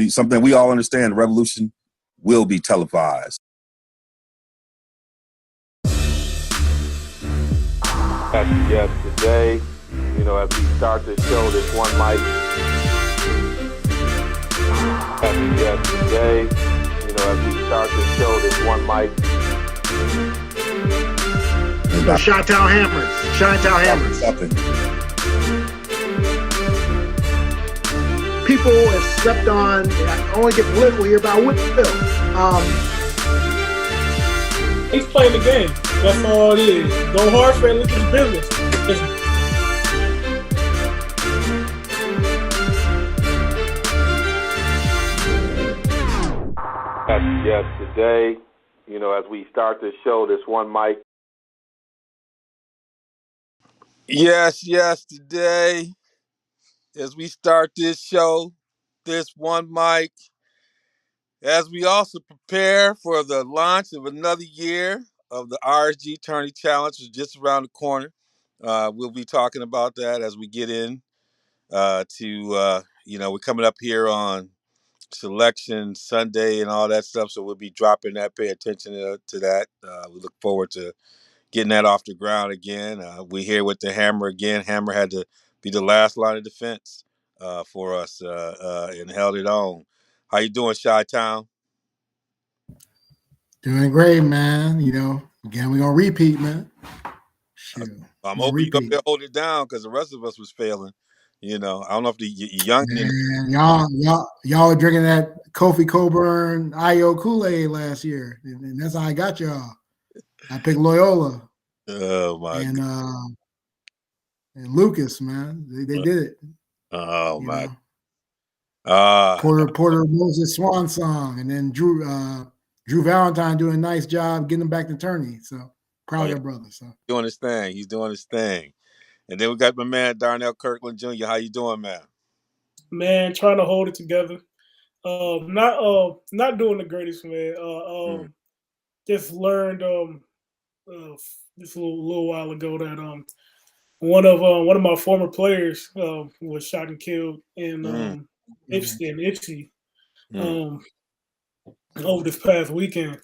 something we all understand. The revolution will be televised. Yes, today, as we start the show, this one mic. Yes, today, as we start the show, this one mic. The Chi-Town Hammers. Chi-Town Hammers. People have slept on. I only get political here, but I will. He's playing the game. That's all it is. Go hard for it. Look at his business. Yes, today, as we start the show, this one mic. Yes, today, as we start this show, this one mic, as we also prepare for the launch of another year of the RSG Tourney Challenge, which is just around the corner. We'll be talking about that as we get in we're coming up here on Selection Sunday and all that stuff, so we'll be dropping that. Pay attention to that. We look forward to getting that off the ground again. We're here with the Hammer again. Hammer had to be the last line of defense for us and held it on. How you doing, Chi-Town? Doing great, man. Again, we're going to repeat, man. Shoot. I'm hoping you're going to hold it down because the rest of us was failing. I don't know if the young... Man, y'all were drinking that Kofi Coburn IO Kool-Aid last year, and that's how I got y'all. I picked Loyola. Oh, my and Lucas, man. They did it. Oh, my. Porter Moses Swan Song, and then Drew Valentine doing a nice job getting him back to tourney. So proud of your brother. So He's doing his thing. And then we got my man Darnell Kirkland Jr. How you doing, man? Man, trying to hold it together. Not doing the greatest, man. Just learned just a little while ago that one of my former players was shot and killed in Ipsy over this past weekend.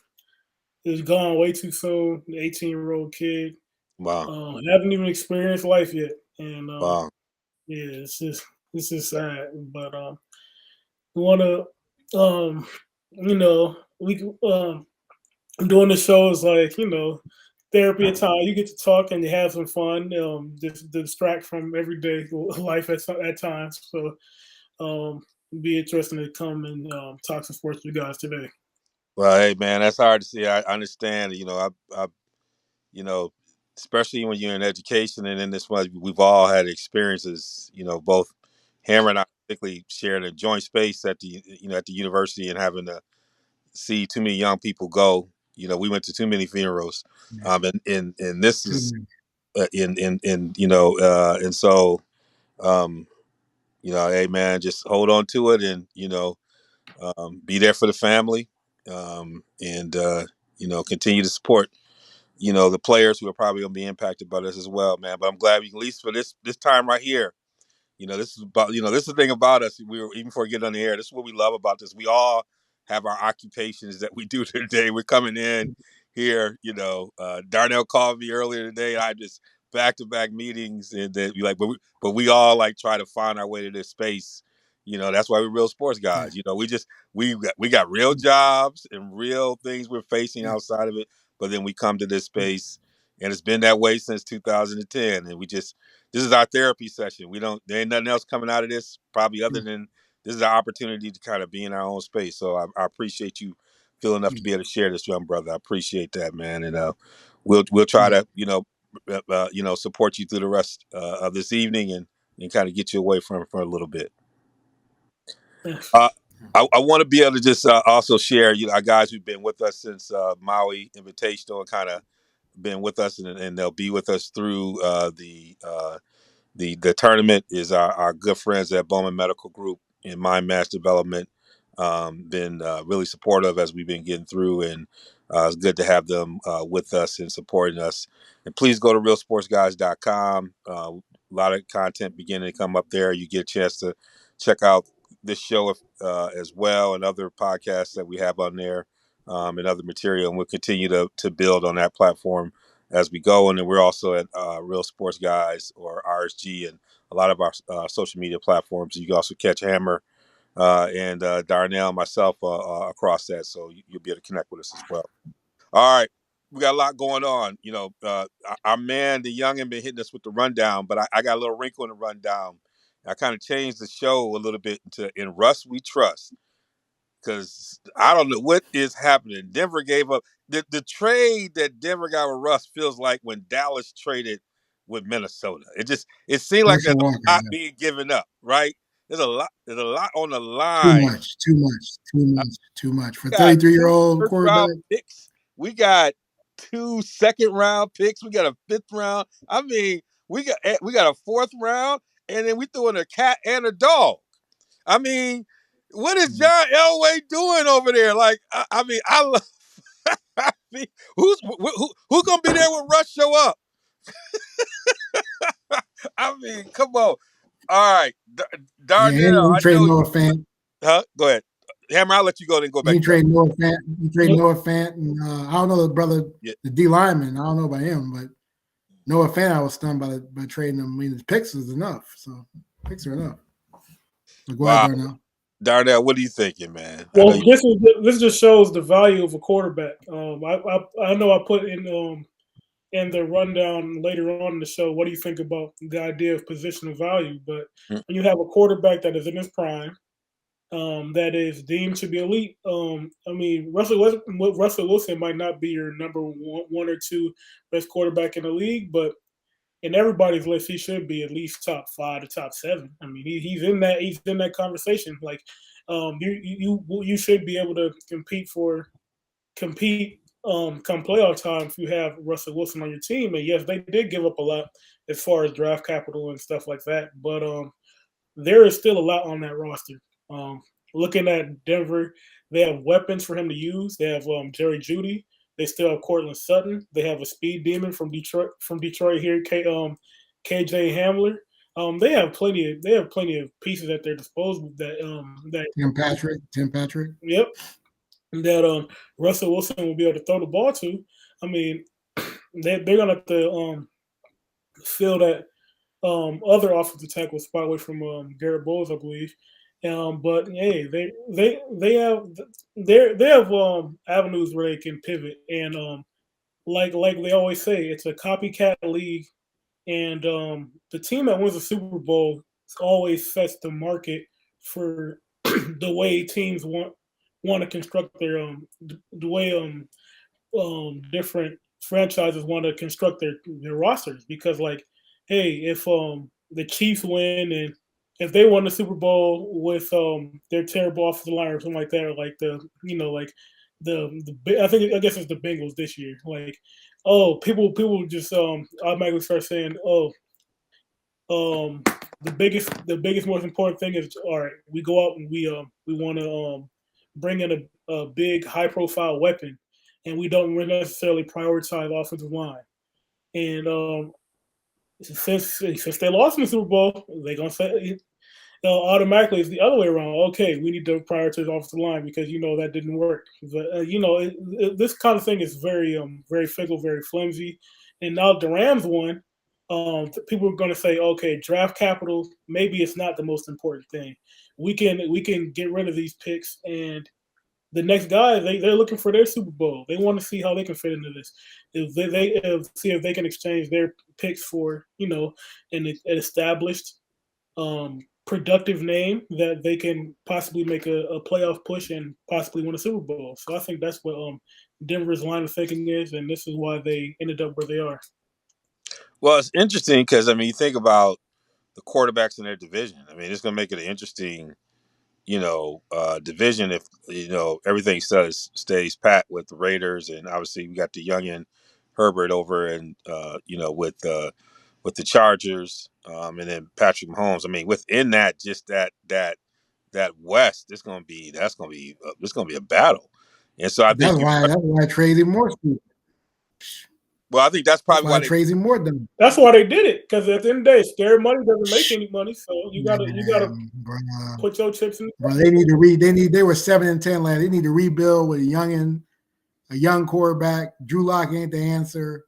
It was gone way too soon. The 18-year-old kid. Wow. Haven't even experienced life yet, and wow. Yeah, it's just sad. But we want to, we doing the show is like therapy at time. You get to talk and you have some fun, just distract from everyday life at times. So, be interesting to come and talk some sports with you guys today. Well, hey man, that's hard to see. I understand. I especially when you're in education and in this one, we've all had experiences. Both Hammer and I particularly shared a joint space at the university and having to see too many young people go. We went to too many funerals, and this is and so hey man, just hold on to it and be there for the family, and continue to support the players who are probably going to be impacted by this as well, man. But I'm glad we can, at least for this time right here. This is about this is the thing about us. We were even before we get on the air. This is what we love about this. We all have our occupations that we do today. We're coming in here. Darnell called me earlier today. I just back-to-back meetings, and that but we all like try to find our way to this space. That's why we're real sports guys. We got real jobs and real things we're facing outside of it. But then we come to this space, and it's been that way since 2010. And this is our therapy session. There ain't nothing else coming out of this, probably other than this is our opportunity to kind of be in our own space. So I appreciate you feeling enough to be able to share this, young brother. I appreciate that, man. And we'll try to support you through the rest of this evening and kind of get you away from it for a little bit. I want to be able to just also share, our guys who've been with us since Maui Invitational and kind of been with us and they'll be with us through the tournament is our good friends at Bowman Medical Group in Mind Match Development. Been really supportive as we've been getting through, and it's good to have them with us and supporting us. And please go to realsportsguys.com. A lot of content beginning to come up there. You get a chance to check out this show as well, and other podcasts that we have on there, and other material, and we'll continue to build on that platform as we go. And then we're also at Real Sports Guys, or RSG, and a lot of our social media platforms. You can also catch Hammer and Darnell, myself, across that, so you'll be able to connect with us as well. All right, we got a lot going on. Our man, the youngin, been hitting us with the rundown, but I got a little wrinkle in the rundown. I kind of changed the show a little bit into "In Russ We Trust," because I don't know what is happening. Denver gave up the trade that Denver got with Russ feels like when Dallas traded with Minnesota. It seemed like Herschel there's Walker, a lot yeah. being given up, right? There's a lot on the Too line. much, too much, too much, too much for We got 33-year-old first round quarterback. picks. We got 2 second-round picks. We got a 5th round. I mean, we got a 4th round, and then we threw in a cat and a dog. I mean, what is John Elway doing over there? Like, I mean, I love. I mean, who's gonna be there when Russ show up? I mean, come on. All right, Yeah, Darnell. he I trade know. Noah Fant. Huh? Go ahead, Hammer. I'll let you go. Then go back. He trade Noah Fant. He trade Noah Fant, and I don't know the brother, Yeah. the D lineman. I don't know about him, but Noah Fant, I was stunned by trading him. I mean, his picks is enough, so picks are enough. But go ahead, Darnell. Darnell, what are you thinking, man? Well, this just shows the value of a quarterback. I know I put in the rundown later on in the show. What do you think about the idea of positional value? But when you have a quarterback that is in his prime, that is deemed to be elite. I mean, Russell Wilson might not be your number one or two best quarterback in the league, but in everybody's list, he should be at least top 5 to top 7. I mean, he's in that conversation. Like, you should be able to compete come playoff time if you have Russell Wilson on your team. And yes, they did give up a lot as far as draft capital and stuff like that, but there is still a lot on that roster. Looking at Denver, they have weapons for him to use. They have Jerry Jeudy. They still have Cortland Sutton. They have a speed demon from Detroit. Here, KJ Hamler. They have plenty of pieces at their disposal. That Tim Patrick. Yep. That Russell Wilson will be able to throw the ball to. I mean, they're gonna have to fill that other offensive tackle spot away from Garrett Bowles, I believe. But hey, they have avenues where they can pivot, and like they always say, it's a copycat league, and the team that wins the Super Bowl always sets the market for the way teams want to construct their the way different franchises want to construct their rosters, because like, hey, if the Chiefs win and if they won the Super Bowl with their terrible offensive line or something like that, or like I guess it's the Bengals this year. Like, oh, people just automatically start saying, oh, the biggest most important thing is, all right, we go out and we want to bring in a big high profile weapon, and we don't necessarily prioritize offensive line. And since they lost in the Super Bowl, they're gonna say automatically it's the other way around. Okay, we need to prioritize offensive line because that didn't work. But this kind of thing is very fickle, very flimsy. And now the Rams won. People are going to say, okay, draft capital, maybe it's not the most important thing. We can get rid of these picks, and the next guy, they're looking for their Super Bowl. They want to see how they can fit into this. If they see if they can exchange their picks for an established productive name that they can possibly make a playoff push and possibly win a Super Bowl. So I think that's what Denver's line of thinking is, and this is why they ended up where they are. Well, it's interesting because you think about the quarterbacks in their division. I mean, it's going to make it an interesting, division if everything stays pat with the Raiders, and obviously we got the youngin Herbert over, and with the Chargers, and then Patrick Mahomes. I mean, within that, just that West, it's going to be a battle, and so I think that's why I traded more. Well, I think that's That's probably why why they. Tracy Moore done. That's why they did it, because at the end of the day, scary money doesn't make any money. So you gotta put your chips in. Bro, they need to read. They were 7-10 last. They need to rebuild with a young quarterback. Drew Lock ain't the answer,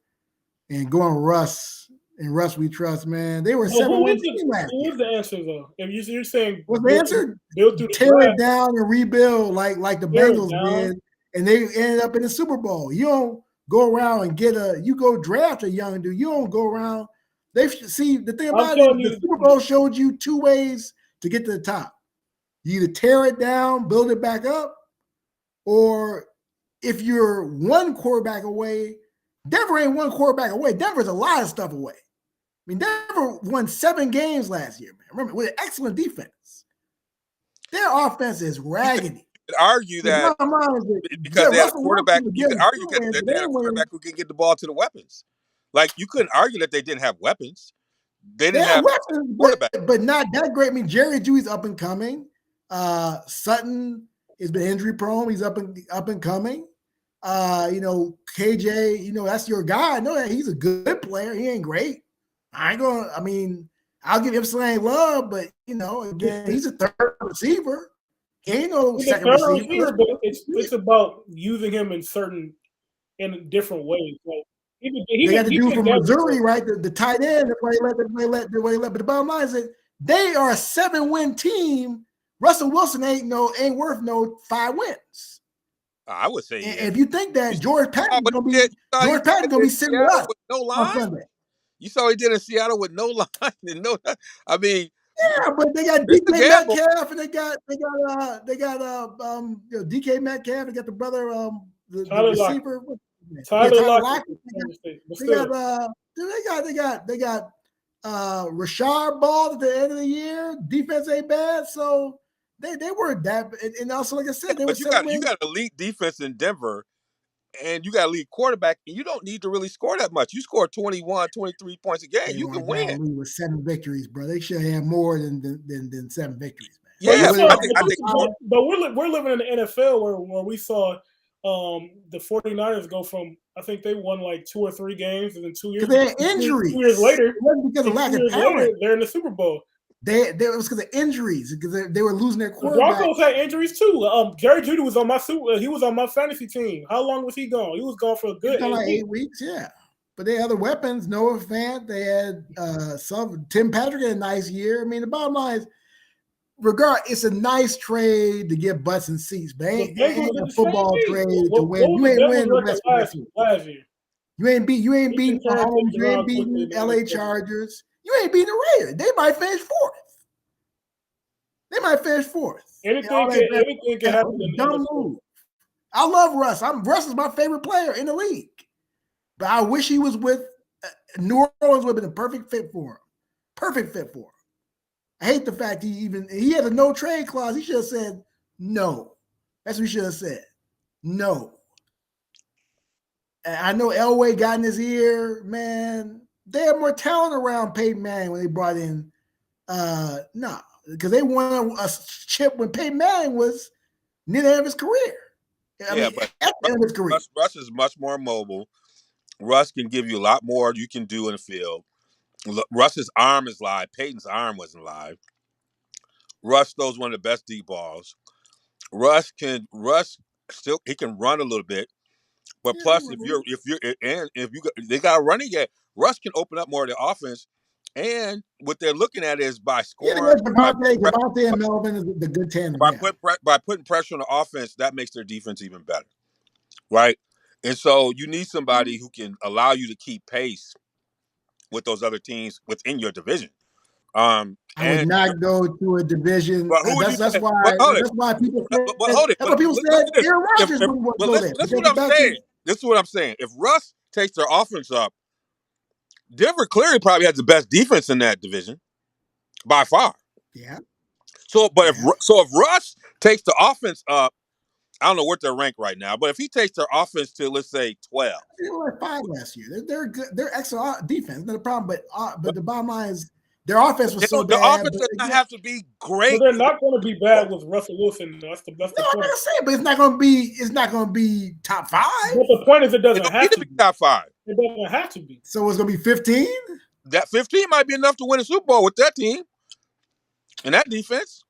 and going Russ and Russ We Trust, man. They were 7-win team last Who year. is the answer though? If you're saying What's the answer? Build through the Tear draft, it down and rebuild like the tear it Bengals down. did, and they ended up in the Super Bowl. You don't go around and you go draft a young dude. You don't go around. They see the thing about it. The Super Bowl showed you two ways to get to the top. You either tear it down, build it back up, or if you're one quarterback away, Denver ain't one quarterback away. Denver's a lot of stuff away. I mean, Denver won 7 games last year, man. Remember, with an excellent defense. Their offense is raggedy. You could argue that because they had a quarterback. You could argue that they had a quarterback who can get the ball to the weapons. Like, you couldn't argue that they didn't have weapons. They didn't have weapons, but not that great. I mean, Jerry Jeudy's up and coming. Sutton has been injury prone. He's up and coming. KJ, that's your guy. I know that he's a good player. He ain't great. I'll give him some love, but again, he's a third receiver. He ain't no second receiver. But it's about using him in different ways. Like, they got the dude from Missouri, right? The tight end. The way they let. But the bottom line is that they are a 7-win team. Russell Wilson ain't worth no 5 wins. I would say, if you think that George Patton's gonna be sitting with us no line on Sunday. You saw he did in Seattle with no line and no. I mean, yeah, but they got DK Metcalf and they got DK Metcalf. They got the brother, the receiver. Tyler Lockett. They got Rashard Ball at the end of the year. Defense ain't bad, so they weren't that. And also, like I said, but you got elite defense in Denver, and you got elite quarterback, and you don't need to really score that much. You score 21, 23 points a game, you can win. With 7 victories, bro. They should have more than 7 victories, man. Yeah, but we're living in the NFL where we saw the 49ers go from, I think they won like 2 or 3 games, and then 2 years. Because they had injuries. 2 years later, it wasn't because of lack of talent. They're in the Super Bowl. It was because of injuries, because they were losing their The quarterback. Broncos had injuries too. Jerry Jeudy was on he was on my fantasy team. How long was he gone? He was gone for a good 8 weeks, yeah. But they had other weapons. Noah Fant. They had Tim Patrick had a nice year. I mean, the bottom line is, it's a nice trade to get butts and seats, but ain't a football trade to win. You ain't win the rest of the last year. You ain't beating Mahomes. You ain't beating LA Chargers. You ain't beating the Raiders. They might finish 4th. Anything can happen. Dumb move. I love Russ. Russ is my favorite player in the league, but I wish he was with New Orleans. Would have been a perfect fit for him. I hate the fact he had a no trade clause. He should have said no. That's what he should have said. No. And I know Elway got in his ear, man. They had more talent around Peyton Manning when they brought in because they won a chip when Peyton Manning was near the end of his career. But at the end of his career. Russ is much more mobile. Russ can give you a lot more you can do in the field. Russ's arm is live. Peyton's arm wasn't live. Russ throws one of the best deep balls. Russ can run a little bit, but plus they got a running game, Russ can open up more of the offense. And what they're looking at is by scoring. Devontae and Melvin is the good tandem. By putting pressure on the offense, that makes their defense even better, right? And so you need somebody who can allow you to keep pace with those other teams within your division. I would not go to a division. That's why people said. That's why people said Aaron Rodgers wouldn't go there. This is what I'm saying. This is what I'm saying. If Russ takes their offense up, Denver clearly probably has the best defense in that division by far. Yeah. If Russ takes the offense up, I don't know what they're ranked right now, but if he takes their offense to, let's say, 12, they were 5 last year. They're good. They're excellent defense. Not a problem. But the bottom line is their offense was so bad. The offense does not have to be great. But they're not going to be bad with Russell Wilson. That's the point. I'm saying, but it's not going to be top 5. But the point is, it doesn't have to be top 5. It doesn't have to be. So it's gonna be 15. That 15 might be enough to win a Super Bowl with that team and that defense.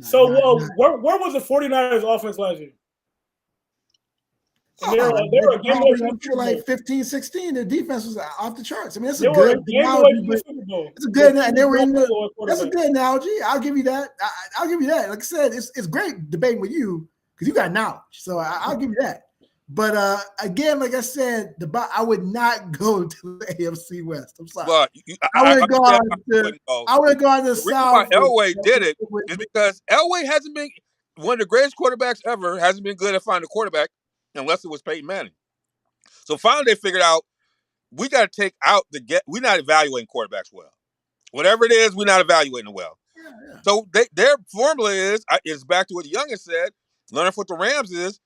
So, where was the 49ers offense last year? And they were a game away from the Super Bowl. Like 15, 16. Their defense was off the charts. I mean, it's They a were good a game away analogy. from the Super Bowl. It's a good, and they were in the. That's That's a good analogy. I'll give you that. I'll give you that. Like I said, it's great debating with you because you got knowledge. So I'll give you that. But again, like I said, I would not go to the AFC West. I'm sorry. Well, I would have gone to the reason South. why Elway did it is because Elway hasn't been one of the greatest quarterbacks ever. Hasn't been good at finding a quarterback unless it was Peyton Manning. So finally, they figured out we got to take out we're not evaluating quarterbacks well. Whatever it is, we're not evaluating it well. Yeah. So their formula is back to what the youngest said. Learning what the Rams is.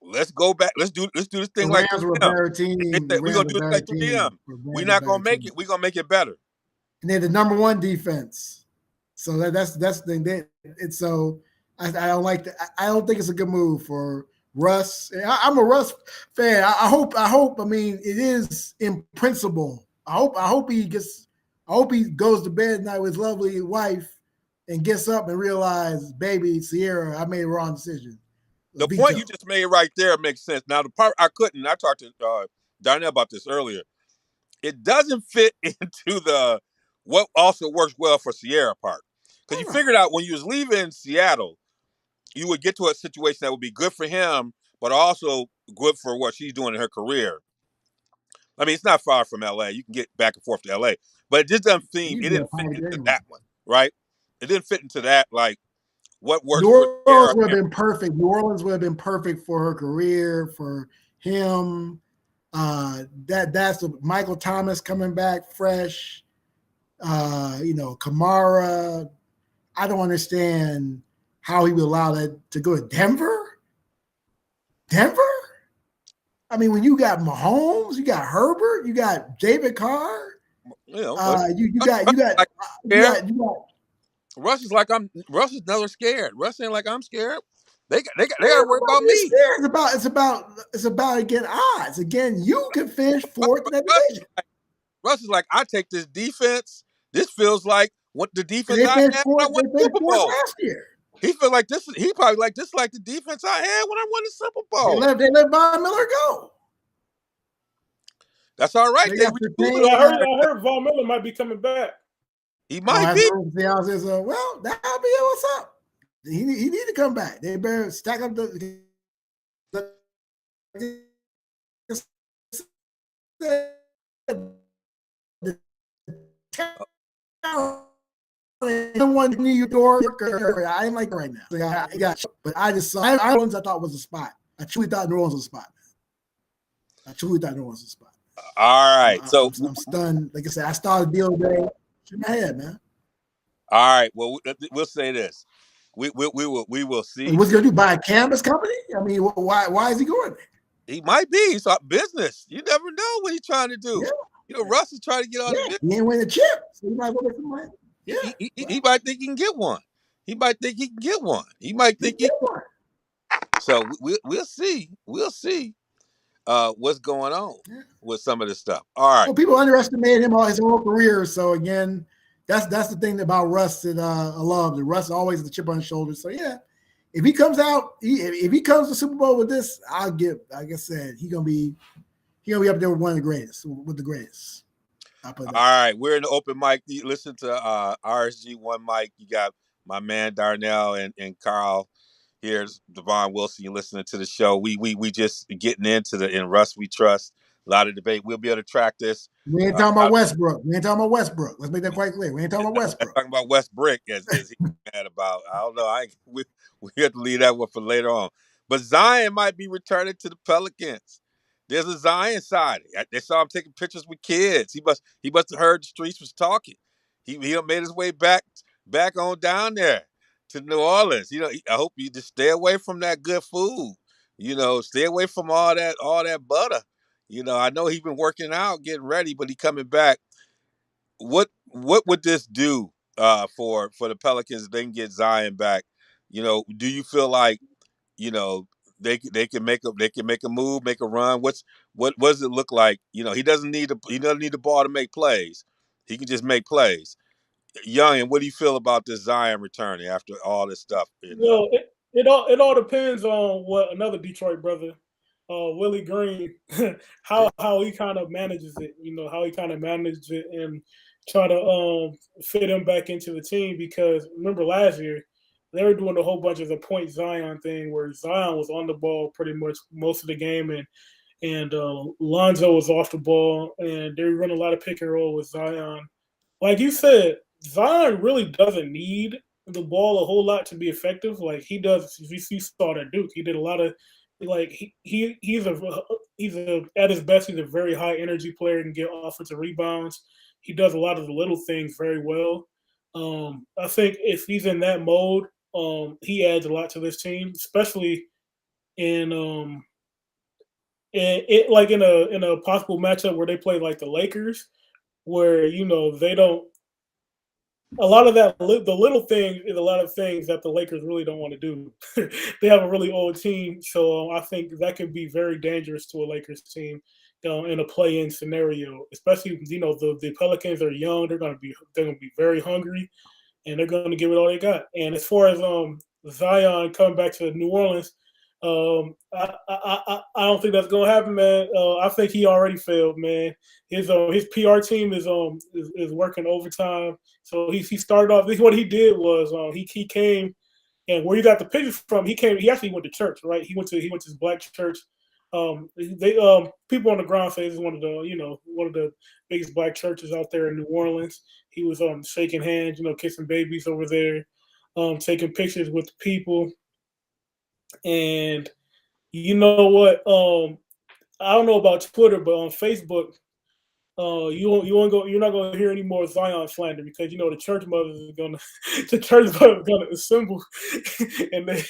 Let's go back. Let's do this thing the like Rams were a better team. We're gonna do it like 3M. We're not gonna make it. We're gonna make it better. And they're the number one defense. So that's the thing. It's so I don't like that. I don't think it's a good move for Russ. I'm a Russ fan. I hope. I mean, it is in principle. I hope he goes to bed at night with his lovely wife and gets up and realizes, baby, Sierra, I made a wrong decision. The point you just made right there makes sense. Now, the part I talked to Darnell about this earlier. It doesn't fit into what also works well for Sierra part. Because you figured out when you was leaving Seattle, you would get to a situation that would be good for him, but also good for what she's doing in her career. I mean, it's not far from LA. You can get back and forth to LA. But it just doesn't it didn't fit into that one, right? It didn't fit into that, like, what works New Orleans would have been perfect. New Orleans would have been perfect for her career, for him. That's Michael Thomas coming back fresh. Kamara. I don't understand how he would allow that to go to Denver. Denver? I mean, when you got Mahomes, you got Herbert, you got David Carr. You got Russ is never scared. Russ ain't like I'm scared. They got to worry about me. It's about again odds. Again, you can finish fourth in that division. Russ is like, I take this defense. This feels like what the defense I had when I won the Super Bowl last year. He feel like this. He probably like this, like the defense I had when I won the Super Bowl. They let Von Miller go. That's all right. I heard Von Miller might be coming back. He might be. Well, that'll be what's up. He need to come back. They better stack up the one New York area. I ain't like it right now. But I thought was a spot. I truly thought New Orleans was a spot. All right. I'm stunned. Like I said, I started the other day. In my head, man. All right. Well, we'll say this. We will see. What's he gonna do? Buy a canvas company? I mean, why is he going there? He might be. He's a business. You never know what he's trying to do. Yeah. Russ is trying to get all the business. He ain't win the chip, so he might go get some money. Yeah. He might think he can get one. He might think he can get one. He might think he. So we'll see. We'll see. What's going on with some of this stuff? All right. Well, people underestimated him all his whole career. So again, that's the thing about Russ that I love. That Russ always has the chip on his shoulder. So yeah, if he comes out, if he comes to Super Bowl with this, like I said, he's gonna be up there with one of the greatest, with the greatest. All right, we're in the open mic. You listen to RSG One Mic. You got my man Darnell and Carl. Here's Devon Wilson. You're listening to the show. We just getting into in Russ We Trust. A lot of debate. We'll be able to track this. We ain't talking about Westbrook. Let's make that quite clear. We ain't talking about Westbrook. Talking about Westbrook as he's mad about. I don't know. We have to leave that one for later on. But Zion might be returning to the Pelicans. There's a Zion side. They saw him taking pictures with kids. He must have heard the streets was talking. He made his way back on down there to New Orleans. I hope you just stay away from that good food. Stay away from all that butter. I know he's been working out, getting ready, but he coming back. What would this do for the Pelicans if they can get Zion back? Do you feel like they can make a move, make a run. What does it look like? He doesn't need the ball to make plays. He can just make plays. Young, and what do you feel about this Zion returning after all this stuff? Well, it all depends on what another Detroit brother, Willie Green, how he kind of manages it. How he kind of manages it and try to fit him back into the team. Because remember last year they were doing a whole bunch of the point Zion thing where Zion was on the ball pretty much most of the game, and Lonzo was off the ball, and they run a lot of pick and roll with Zion. Like you said, Zion really doesn't need the ball a whole lot to be effective. Like he does, you saw at Duke. He did a lot of like he's at his best. He's a very high energy player and get offensive rebounds. He does a lot of the little things very well. I think if he's in that mode, he adds a lot to this team, especially in in a possible matchup where they play like the Lakers, where they don't. A lot of that, the little thing is a lot of things that the Lakers really don't want to do. They have a really old team, so I think that could be very dangerous to a Lakers team in a play-in scenario. Especially, the Pelicans are young; they're going to be very hungry, and they're going to give it all they got. And as far as Zion coming back to New Orleans, I don't think that's going to happen, man. I think he already failed, man. His PR team is working overtime. So he started off. What he did was he came, and where you got the picture from, he actually went to church, right? He went to his black church. They people on the ground say this is one of the biggest black churches out there in New Orleans. He was shaking hands, kissing babies over there, taking pictures with the people. And you know what? I don't know about Twitter, but on Facebook, you're not gonna hear any more Zion slander because the church mothers are gonna assemble and they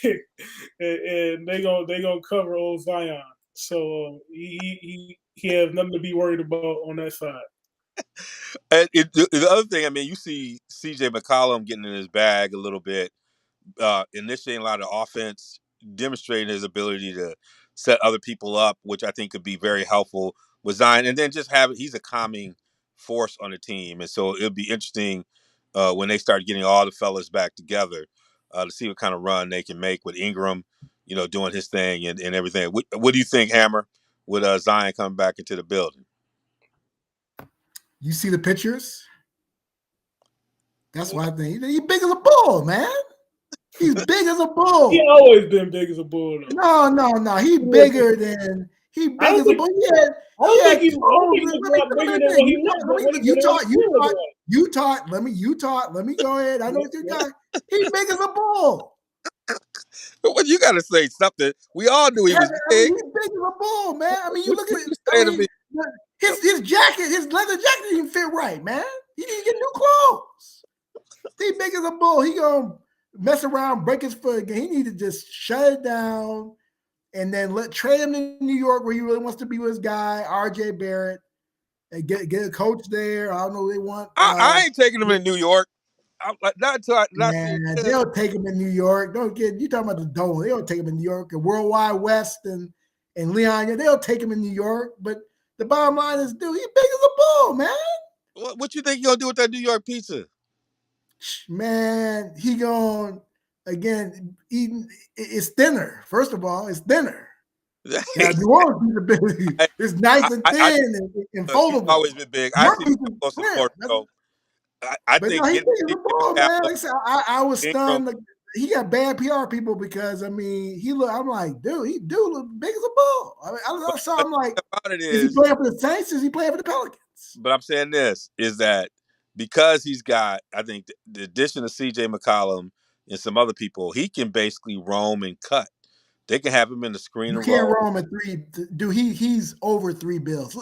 gonna cover old Zion. So he has nothing to be worried about on that side. And the other thing, I mean, you see C.J. McCollum getting in his bag a little bit, initiating a lot of offense, demonstrating his ability to set other people up, which I think could be very helpful with Zion. And then just he's a calming force on the team. And so it'll be interesting when they start getting all the fellas back together to see what kind of run they can make with Ingram, doing his thing and everything. What do you think, Hammer, with Zion coming back into the building? You see the pictures? That's why I think he's big as a bull, man. He's big as a bull. He always been big as a bull. Though. No. He's bigger than as a bull. Let me go ahead. I know what you're talking. He's big as a bull. What you got to say something? We all knew he was big. He's big as a bull, man. I mean, you look at it. His jacket, his leather jacket didn't fit right, man. He need to get new clothes. He's big as a bull. He gonna mess around, break his foot again. He need to just shut it down and then trade him to New York where he really wants to be with his guy, RJ Barrett, and get a coach there. I don't know what they want. I ain't taking him to New York. They'll take him in New York. You talking about the Dome. They'll take him in New York and Worldwide West and Leon. They'll take him in New York. But the bottom line is, dude, he's big as a bull, man. What you think he gonna do with that New York pizza? Man, he going again eating. It's thinner. First of all, it's thinner. Yeah, New Orleans pizza it's nice and thin and foldable. He's always been big. I think he's big as a bull, man. Like I said, I was stunned. Like, he got bad PR people because I'm like, dude, he look big as a bull. I mean, I'm like, is he playing for the Saints? Is he playing for the Pelicans? But I'm saying this is that because he's got, I think, the addition of C.J. McCollum and some other people, he can basically roam and cut. They can have him in the screen. You can't roam at three. Dude, he's over $3 bills.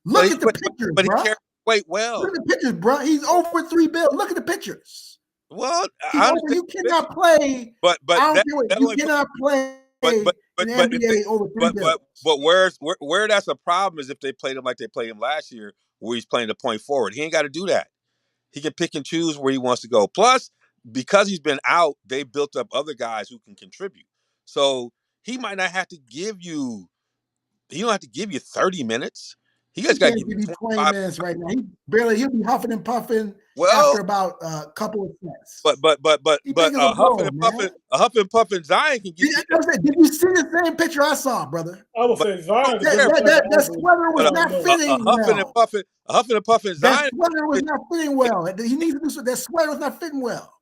Look at the pictures, but bro. He carries weight well. Look at the pictures, bro. He's over $3 bills. Look at the pictures. Well, you cannot play. But you cannot play in the NBA over $3 bills. But where that's a problem is if they played him like they played him last year, where he's playing the point forward. He ain't got to do that. He can pick and choose where he wants to go. Plus, because he's been out, they built up other guys who can contribute. So he might not have to give you. He don't have to give you 30 minutes. He He just got to can't give you give you 20 25. minutes right now. He'll be huffing and puffing Well, after about a couple of sets. but He big as a bull, man. a huffing and puffing Zion can get you. Did you see the same picture I saw, brother? I would But say Zion's don't care. That sweater was But not fitting well. a huffing and puffing That Zion, sweater was not fitting well. He needs to do so. That sweater was not fitting well.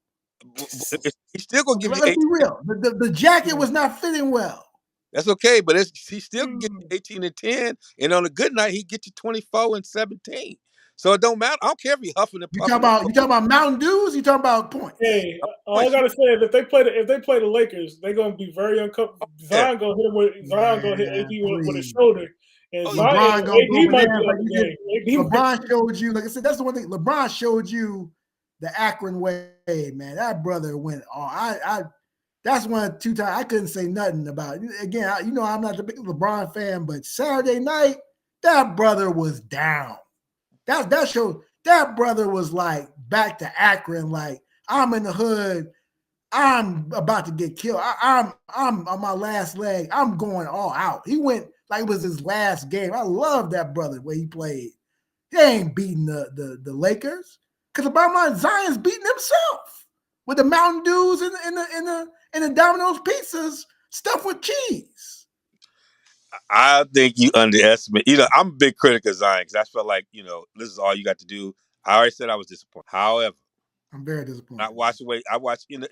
he's still gonna give you Let's 18. be real. The jacket was not fitting well. That's okay, but he still can get you 18 and 10, and on a good night he get you 24 and 17. So it don't matter. I don't care if he huffing and You puffing. talking about Mountain Dews? You talking about points? Hey, all I gotta say is if they play the Lakers, they're gonna be very uncomfortable. Zion gonna hit AD with his shoulder, and LeBron AD gonna might go be over up there. the game. LeBron showed you, like I said, that's the one thing. LeBron showed you the Akron way, man. That brother went on. That's one of 2 times I couldn't say nothing about it. Again, I'm not the big LeBron fan, but Saturday night, that brother was down. That showed that brother was like back to Akron, like I'm in the hood. I'm about to get killed. I'm on my last leg. I'm going all out. He went like it was his last game. I love that brother where he played. He ain't beating the Lakers because the bottom line, Zion's beating himself with the Mountain Dews and the Domino's pizzas stuffed with cheese. I think you underestimate. I'm a big critic of Zion because I felt like this is all you got to do. I already said I was disappointed. However, I'm very disappointed. I watched and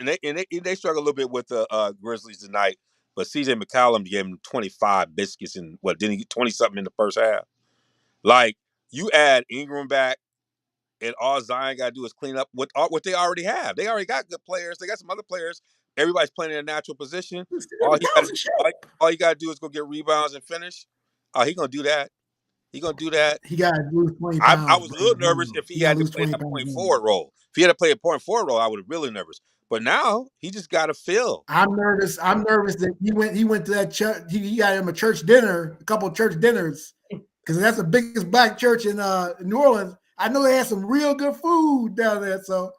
they struggle a little bit with the Grizzlies tonight, but CJ McCollum gave him 25 biscuits and didn't he get 20 something in the first half? Like you add Ingram back, and all Zion got to do is clean up what they already have. They already got good players. They got some other players. Everybody's playing in a natural position. All you got to do is go get rebounds and finish. Oh, he gonna do that. He gonna do that. He got to lose 20 pounds. I was a little nervous if he had to play that point forward role. If he had to play a point forward role, I would have really nervous. But now he just got to fill. I'm nervous that he went to that church. He got him a church dinner, a couple of church dinners, because that's the biggest black church in New Orleans. I know they had some real good food down there. So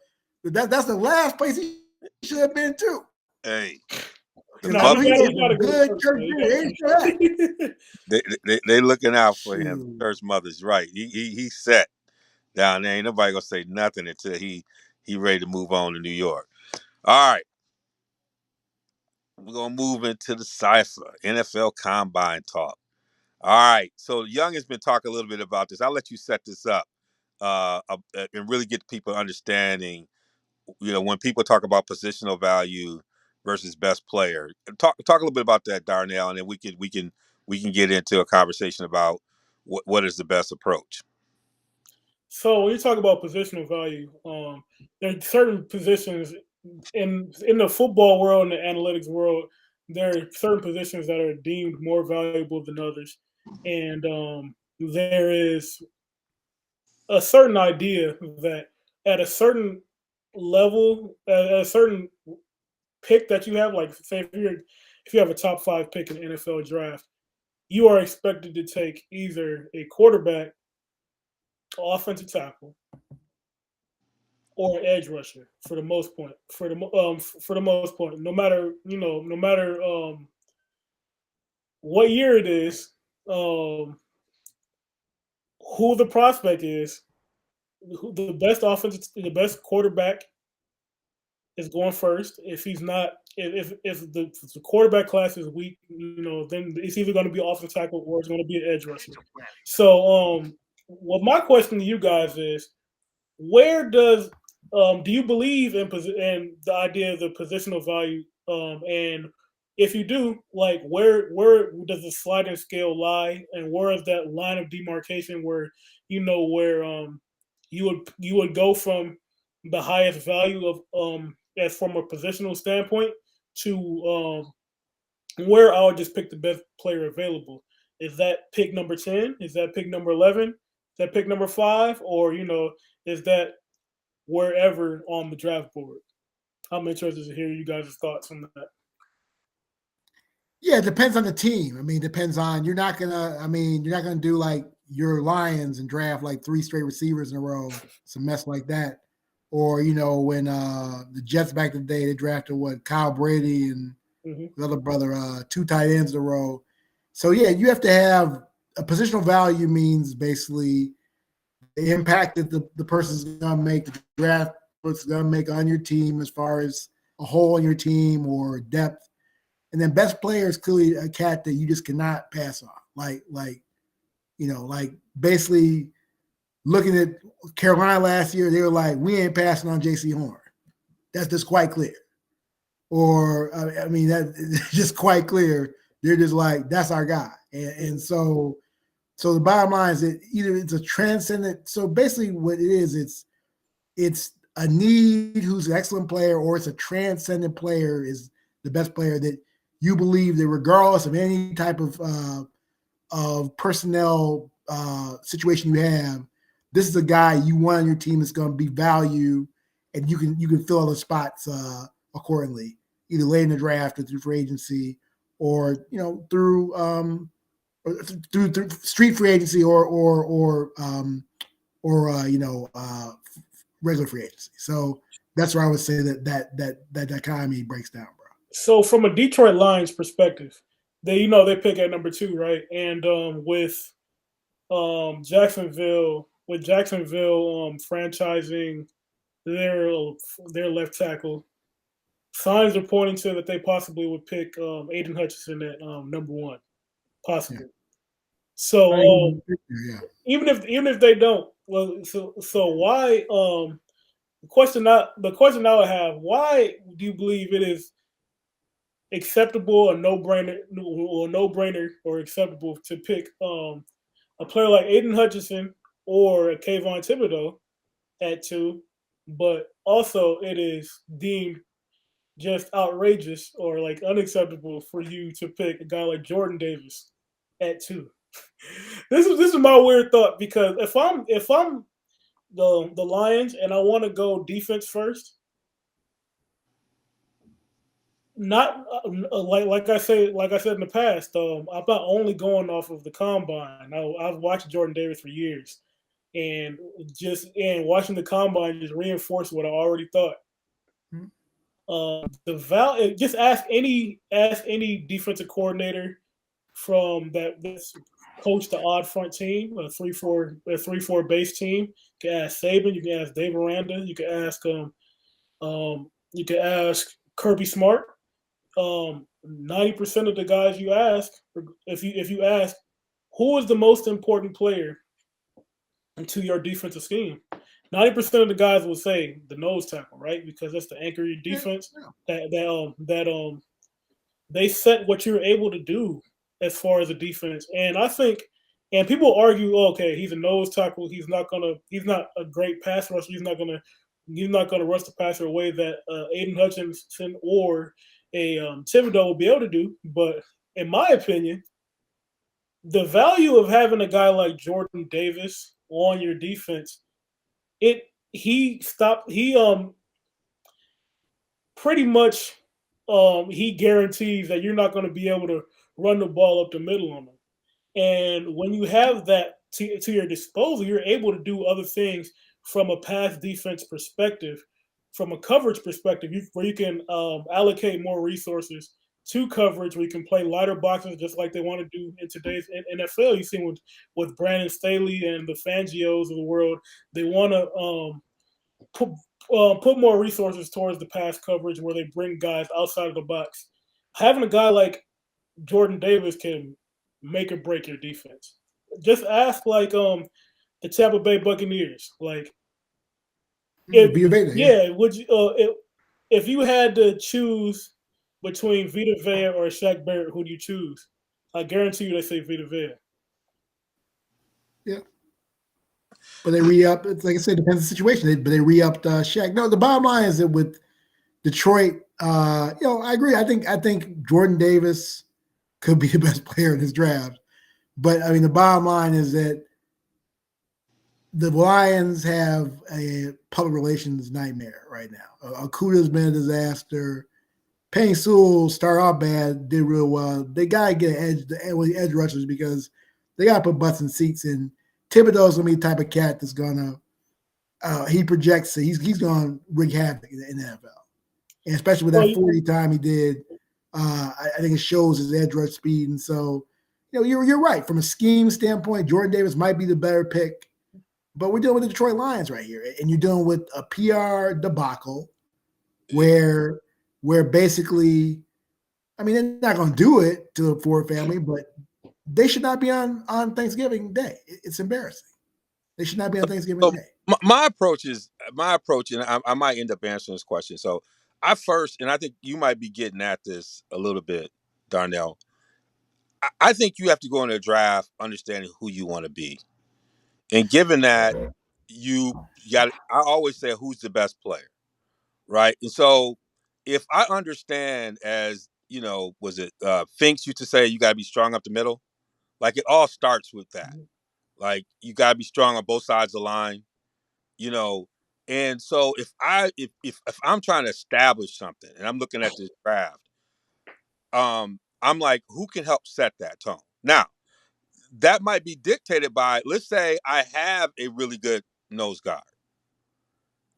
that's the last place he should have been to. Hey. Good church dinner. They looking out for him. Church mother's right. He set down there. Ain't nobody gonna say nothing until he ready to move on to New York. All right. We're gonna move into the Cypher NFL Combine talk. All right. So Young has been talking a little bit about this. I'll let you set this up and really get people understanding. When people talk about positional value versus best player, talk a little bit about that, Darnell, and then we can get into a conversation about what is the best approach. So when you talk about positional value, there are certain positions in the football world and the analytics world. There are certain positions that are deemed more valuable than others, and there is a certain idea that at a certain level, at a certain pick that you have, like say if you have a top 5 pick in the NFL draft, you are expected to take either a quarterback, offensive tackle, or an edge rusher for the most part. No matter what year it is, who the prospect is, who the best quarterback is going first. If he's not, if the quarterback class is weak, then it's either going to be offensive tackle or it's going to be an edge rusher. So, well, my question to you guys is, where do you believe in the idea of the positional value? And if you do, like, where does the sliding scale lie, and where is that line of demarcation where where you would go from the highest value of as from a positional standpoint to where I would just pick the best player available? Is that pick number 10? Is that pick number 11? Is that pick number 5? Or is that wherever on the draft board? I'm interested to hear you guys' thoughts on that. Yeah, it depends on the team. I mean, it depends on you're not gonna do like your Lions and draft like 3 straight receivers in a row. It's a mess like that. Or when the Jets back in the day, they drafted Kyle Brady and Another brother, 2 tight ends in a row. So yeah, you have to have a positional value means basically the impact that the person's gonna make, the draft what's gonna make on your team as far as a hole in your team or depth. And then best player is clearly a cat that you just cannot pass on. Like basically looking at Carolina last year, they were like, we ain't passing on JC Horn. That's just quite clear. Or I mean, that's just quite clear. They're just like, that's our guy. And so the bottom line is that either it's a transcendent. So basically what it is, it's a need who's an excellent player, or it's a transcendent player is the best player that you believe that regardless of any type of personnel situation you have, this is a guy you want on your team that's going to be value, and you can fill other spots accordingly, either late in the draft or through free agency, or through street free agency or regular free agency. So that's where I would say that dichotomy breaks down, bro. So from a Detroit Lions perspective, they pick at number 2, right? And with Jacksonville franchising their left tackle, signs are pointing to that they possibly would pick Aiden Hutchinson at number 1, possibly. Yeah. So even if they don't, well, so why? The question I would have: why do you believe it is acceptable, a no-brainer, or acceptable to pick a player like Aiden Hutchinson or a Kayvon Thibodeau at 2, but also it is deemed just outrageous or like unacceptable for you to pick a guy like Jordan Davis at 2? This is my weird thought, because if I'm the Lions and I want to go defense first, not like I said in the past, I'm not only going off of the combine. I've watched Jordan Davis for years, and watching the combine just reinforced what I already thought. Just ask any defensive coordinator from that's coached the odd front team, a 3-4 base team. You can ask Saban, you can ask Dave Aranda, you can ask Kirby Smart. 90% of the guys you ask, if you ask who is the most important player to your defensive scheme, 90% of the guys will say the nose tackle, right? Because that's the anchor of your defense. That they set what you're able to do as far as a defense. And I think, and people argue, okay, he's a nose tackle. He's not a great pass rusher. He's not gonna rush the passer away that Aiden Hutchinson or a Thibodeau will be able to do. But in my opinion, the value of having a guy like Jordan Davis on your defense, pretty much he guarantees that you're not going to be able to run the ball up the middle on them. And when you have that to your disposal, you're able to do other things from a pass defense perspective, from a coverage perspective, where you can allocate more resources to coverage, where you can play lighter boxes just like they want to do in today's NFL. You see with Brandon Staley and the Fangios of the world, they want to put more resources towards the pass coverage, where they bring guys outside of the box. Having a guy like Jordan Davis can make or break your defense. Just ask like the Tampa Bay Buccaneers. Like, would you if you had to choose between Vita Vea or Shaq Barrett, who do you choose? I guarantee you they say Vita Vea. Yeah. But they re-up. It's like I said, depends on the situation. But they re-upped Shaq. No, the bottom line is that with Detroit, I agree. I think Jordan Davis could be the best player in this draft. But I mean, the bottom line is that the Lions have a public relations nightmare right now. Okuda's been a disaster. Penny Sewell started off bad, did real well. They got to get an edge rushers, because they got to put butts in seats. And Thibodeau's going to be the type of cat that's going to he projects he's going to wreak havoc in the NFL. And especially with that 40 time he did I think it shows his edge rush speed. And so, you're right. From a scheme standpoint, Jordan Davis might be the better pick. But we're dealing with the Detroit Lions right here. And you're dealing with a PR debacle where basically, I mean, they're not going to do it to the Ford family, but they should not be on Thanksgiving Day. It's embarrassing. They should not be on Thanksgiving Day. My approach, and I might end up answering this question. So I think you might be getting at this a little bit, Darnell. I think you have to go into a draft understanding who you want to be. And given that, I always say, who's the best player, right? And so if I understand, as, Finks used to say, you got to be strong up the middle. Like, it all starts with that. Like, you got to be strong on both sides of the line, And so if I'm trying to establish something and I'm looking at this draft, I'm like, who can help set that tone? Now, that might be dictated by, let's say I have a really good nose guard.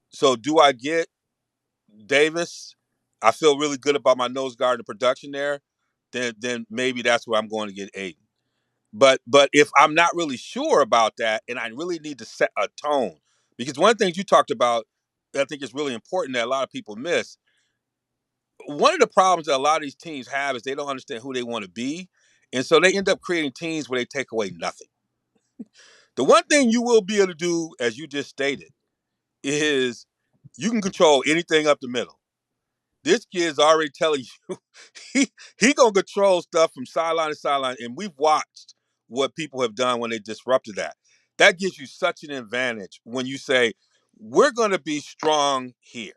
So do I get Davis? I feel really good about my nose guard and production there. Then maybe that's where I'm going to get Aiden. But if I'm not really sure about that and I really need to set a tone, because one of the things you talked about that I think is really important that a lot of people miss, one of the problems that a lot of these teams have is they don't understand who they want to be. And so they end up creating teams where they take away nothing. The one thing you will be able to do, as you just stated, is you can control anything up the middle. This kid's already telling you he gonna control stuff from sideline to sideline, and we've watched what people have done when they disrupted that. That gives you such an advantage when you say, we're gonna be strong here.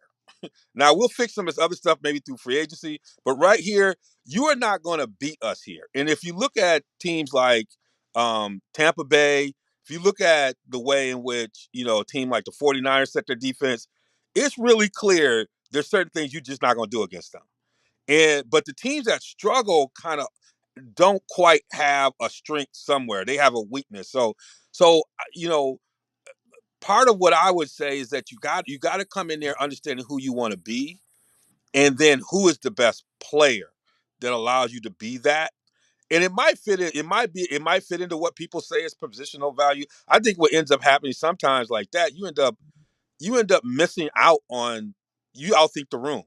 Now, we'll fix some of this other stuff maybe through free agency, but right here, you are not going to beat us here. And if you look at teams like Tampa Bay, if you look at the way in which, a team like the 49ers set their defense, it's really clear there's certain things you're just not going to do against them. But the teams that struggle kind of don't quite have a strength somewhere. They have a weakness. So part of what I would say is that you got to come in there understanding who you want to be, and then who is the best player that allows you to be that. And it might fit in. It might fit into what people say is positional value. I think what ends up happening sometimes like that, you end up missing out on. You outthink the room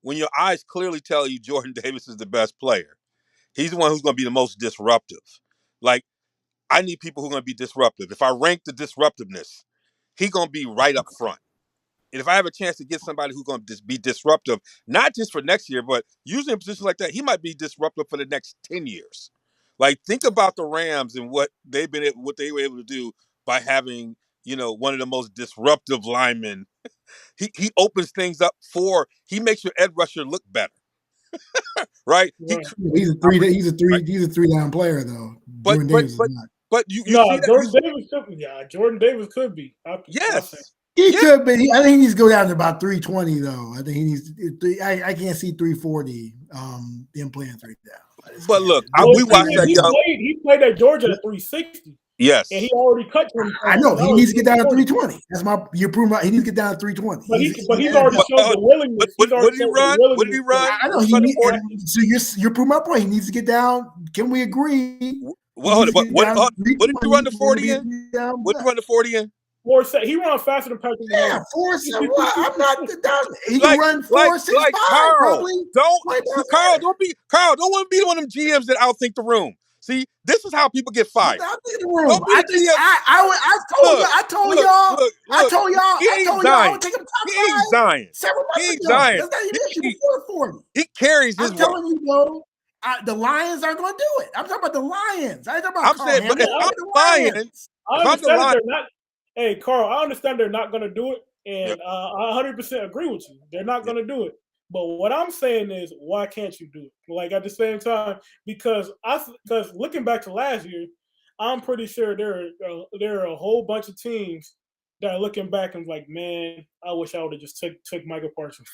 when your eyes clearly tell you Jordan Davis is the best player. He's the one who's going to be the most disruptive. Like, I need people who are going to be disruptive. If I rank the disruptiveness, he's going to be right up front. And if I have a chance to get somebody who's going to be disruptive, not just for next year, but usually in positions like that, he might be disruptive for the next 10 years. Like, think about the Rams and what they were able to do by having, one of the most disruptive linemen. He opens things up he makes your edge rusher look better. Right? Right. He's a three down player though. Jordan Davis is not. But you see that Jordan Davis could be. Yes. He could be. I think he needs to go down to about 320 though. I think he needs. I can't see 340. Him playing 3 down. But look, we watched that. He played at Georgia at 360. Yes, and he already cut him. I know he needs to get down to 320. That's you prove he needs to get down to 320. But he's already shown the willingness. What did he run? What did he run? I know he needs. So you're proving my point. He needs to get down. Can we agree? Well, what did he run the 40 in? What did he run the 40 in? 4.7. He runs faster than Patrick Mahomes. Yeah, 4.7. I'm not done. He can run 4.65. Carl, don't want to be one of them GMs that outthink the room. See, this is how people get fired. I told y'all I would take him top 5 several months ago. That's not even an issue before 40. He carries his I'm telling you, though, the Lions are going to do it. I'm talking about the Lions. I'm saying, but if I'm the Lions. I understand that they're not. Hey, Carl, I understand they're not going to do it, and I 100% agree with you. They're not going to do it. But what I'm saying is, why can't you do it? Like, at the same time, because looking back to last year, I'm pretty sure there are a whole bunch of teams that are looking back and like, man, I wish I would have just took Michael Parsons.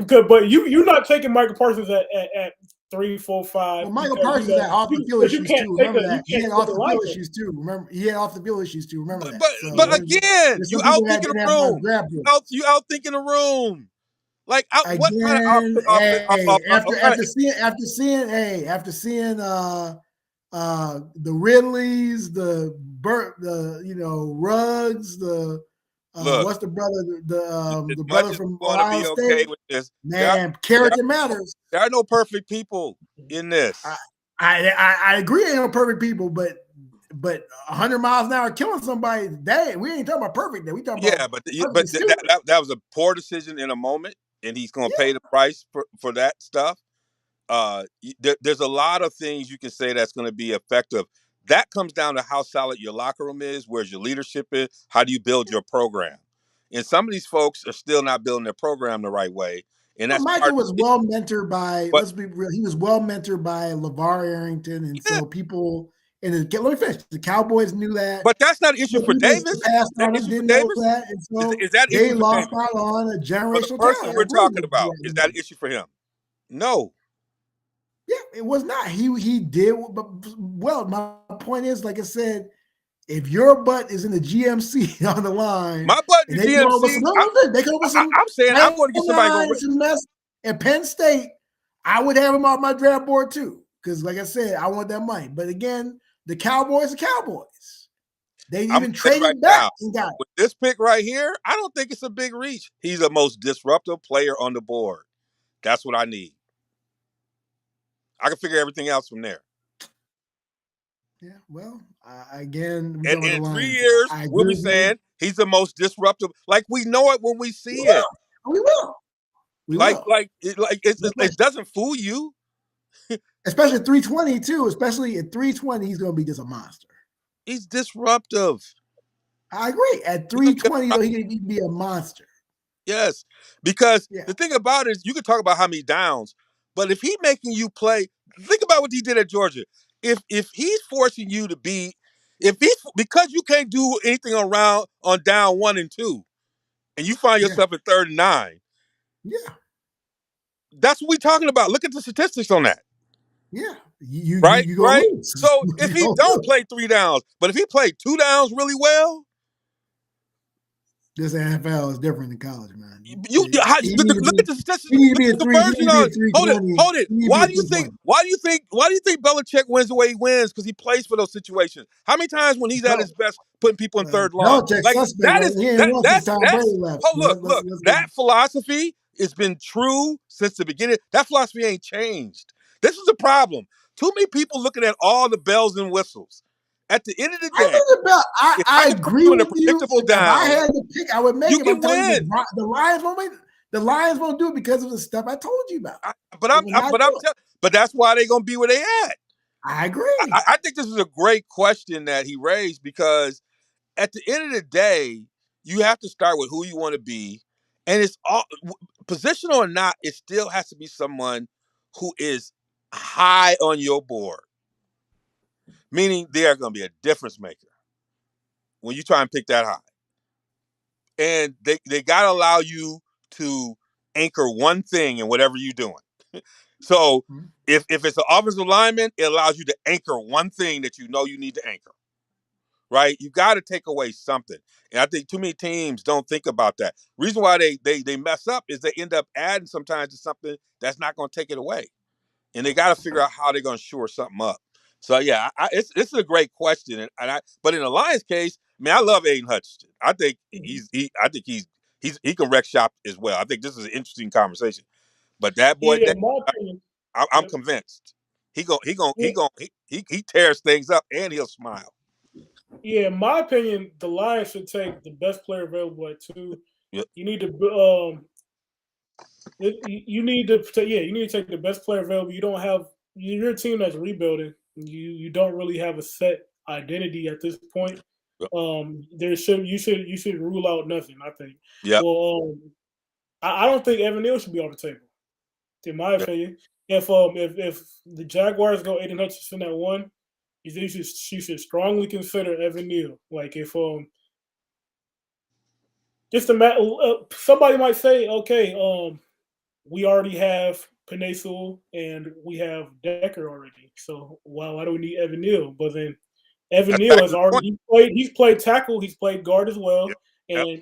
But you're not taking Michael Parsons at 3, 4, 5. Well, Michael Parsons had off the field issues too. Remember that he had off the field issues too. Remember that. But again, you outthinking the room. You outthinking the room. Like, what kind of Again, after seeing the Ridleys, the Ruggs, look? what's the brother, As the much brother as from we want to Ohio be okay State? with this, Man, there character matters. there are no perfect people in this. I agree, ain't no perfect people, but 100 miles an hour killing somebody, we ain't talking about perfect. We talking Yeah, about but stupid. that was a poor decision in a moment, and he's going to Yeah. pay the price for that stuff. There's a lot of things you can say that's going to be effective. That comes down to how solid your locker room is, where's your leadership is, how do you build your program. And some of these folks are still not building their program the right way, and that's Michael part. was well mentored by. But Let's be real. He was well mentored by LeVar Arrington, and yeah, so people. And let me finish. The Cowboys knew that. but that's not an issue The for people Davis. passed That on him issue for didn't know Davis that, and so is that they issue for lost Davis out on a for the generational person talent. I we're agree talking with about. Is you. that an issue for him? No. Yeah, it was not. He did, but well, my point is, like I said, if your butt is in the GMC on the line, My butt in and the they come over GMC. some, they come over some I'm saying I'm going to get somebody going. some mess at Penn State, I would have him on my draft board too. Because, like I said, I want that money. But again, the Cowboys are Cowboys. They I'm even gonna tell you right traded back now, and got it. with this pick right here, I don't think it's a big reach. He's the most disruptive player on the board. That's what I need. I can figure everything else from there. Yeah, well, again, we And talking about the in 3 Lions. years, I we'll agree be with you. saying he's the most disruptive. Like we know it when we see it. We will. We Like, will. it doesn't fool you. Especially at 320 too. Especially at 320, he's going to be just a monster. He's disruptive. I agree. At 320, though, he can be a monster. Yes, because Yeah. the thing about it is you can talk about how many downs, but if he's making you play, think about what he did at Georgia. If he's forcing you to be, if he's because you can't do anything around on down 1 and 2, and you find yourself at 3rd and 9, Yeah. that's what we're talking about. Look at the statistics on that. Yeah. You Right, gonna right. lose. So if he don't play 3 downs, but if he played 2 downs really well, this NFL is different than college, man. look at the statistics. He need to Look be at at the three. He need conversion to be on at it. Hold it, 320. hold it. He need to be Why at do you think? 320. Why do you think Belichick wins the way he wins? Because he plays for those situations. How many times when he's at his best, putting people in third long? Belichick Like suspect. that is He ain't won since Tom Brady that's. left. Oh So look, let's get. that philosophy has been true since the beginning. That philosophy ain't changed. This is the problem. Too many people looking at all the bells and whistles. At the end of the day, if I I can put agree you in a with you. predictable If I down, had to pick, I would make you it. But can I'm telling you, win. the Lions won't make. The Lions won't do it because of the stuff I told you about. But that's why they're gonna be where they at. I agree. I think this is a great question that he raised because at the end of the day, you have to start with who you want to be, and it's all positional or not. It still has to be someone who is high on your board, meaning they are going to be a difference maker when you try and pick that high, and they got to allow you to anchor one thing in whatever you're doing. So if it's an offensive lineman, it allows you to anchor one thing that you know you need to anchor. Right? You got to take away something. And I think too many teams don't think about that. Reason why they mess up is they end up adding sometimes to something that's not going to take it away. And they got to figure out how they're going to shore something up. So yeah, it's a great question. But in the Lions case, man, I love Aiden Hutchinson. I think he can wreck shop as well. I think this is an interesting conversation. But that boy, Yeah, in my opinion, I'm convinced he tears things up and he'll smile. Yeah, in my opinion, the Lions should take the best player available at 2. Yep. You need to you need to take the best player available. You don't have you're a team that's rebuilding. You don't really have a set identity at this point. Yep. You should rule out nothing, I think. Yeah. Well, I don't think Evan Neal should be on the table, in my opinion. If the Jaguars go Aiden Hutchinson at 1, you should strongly consider Evan Neal. Like if just somebody might say, okay, we already have Penesul and we have Decker already, so why do we need Evan Neal? But then Evan That's Neal has exactly already he's played tackle, he's played guard as well, Yep. and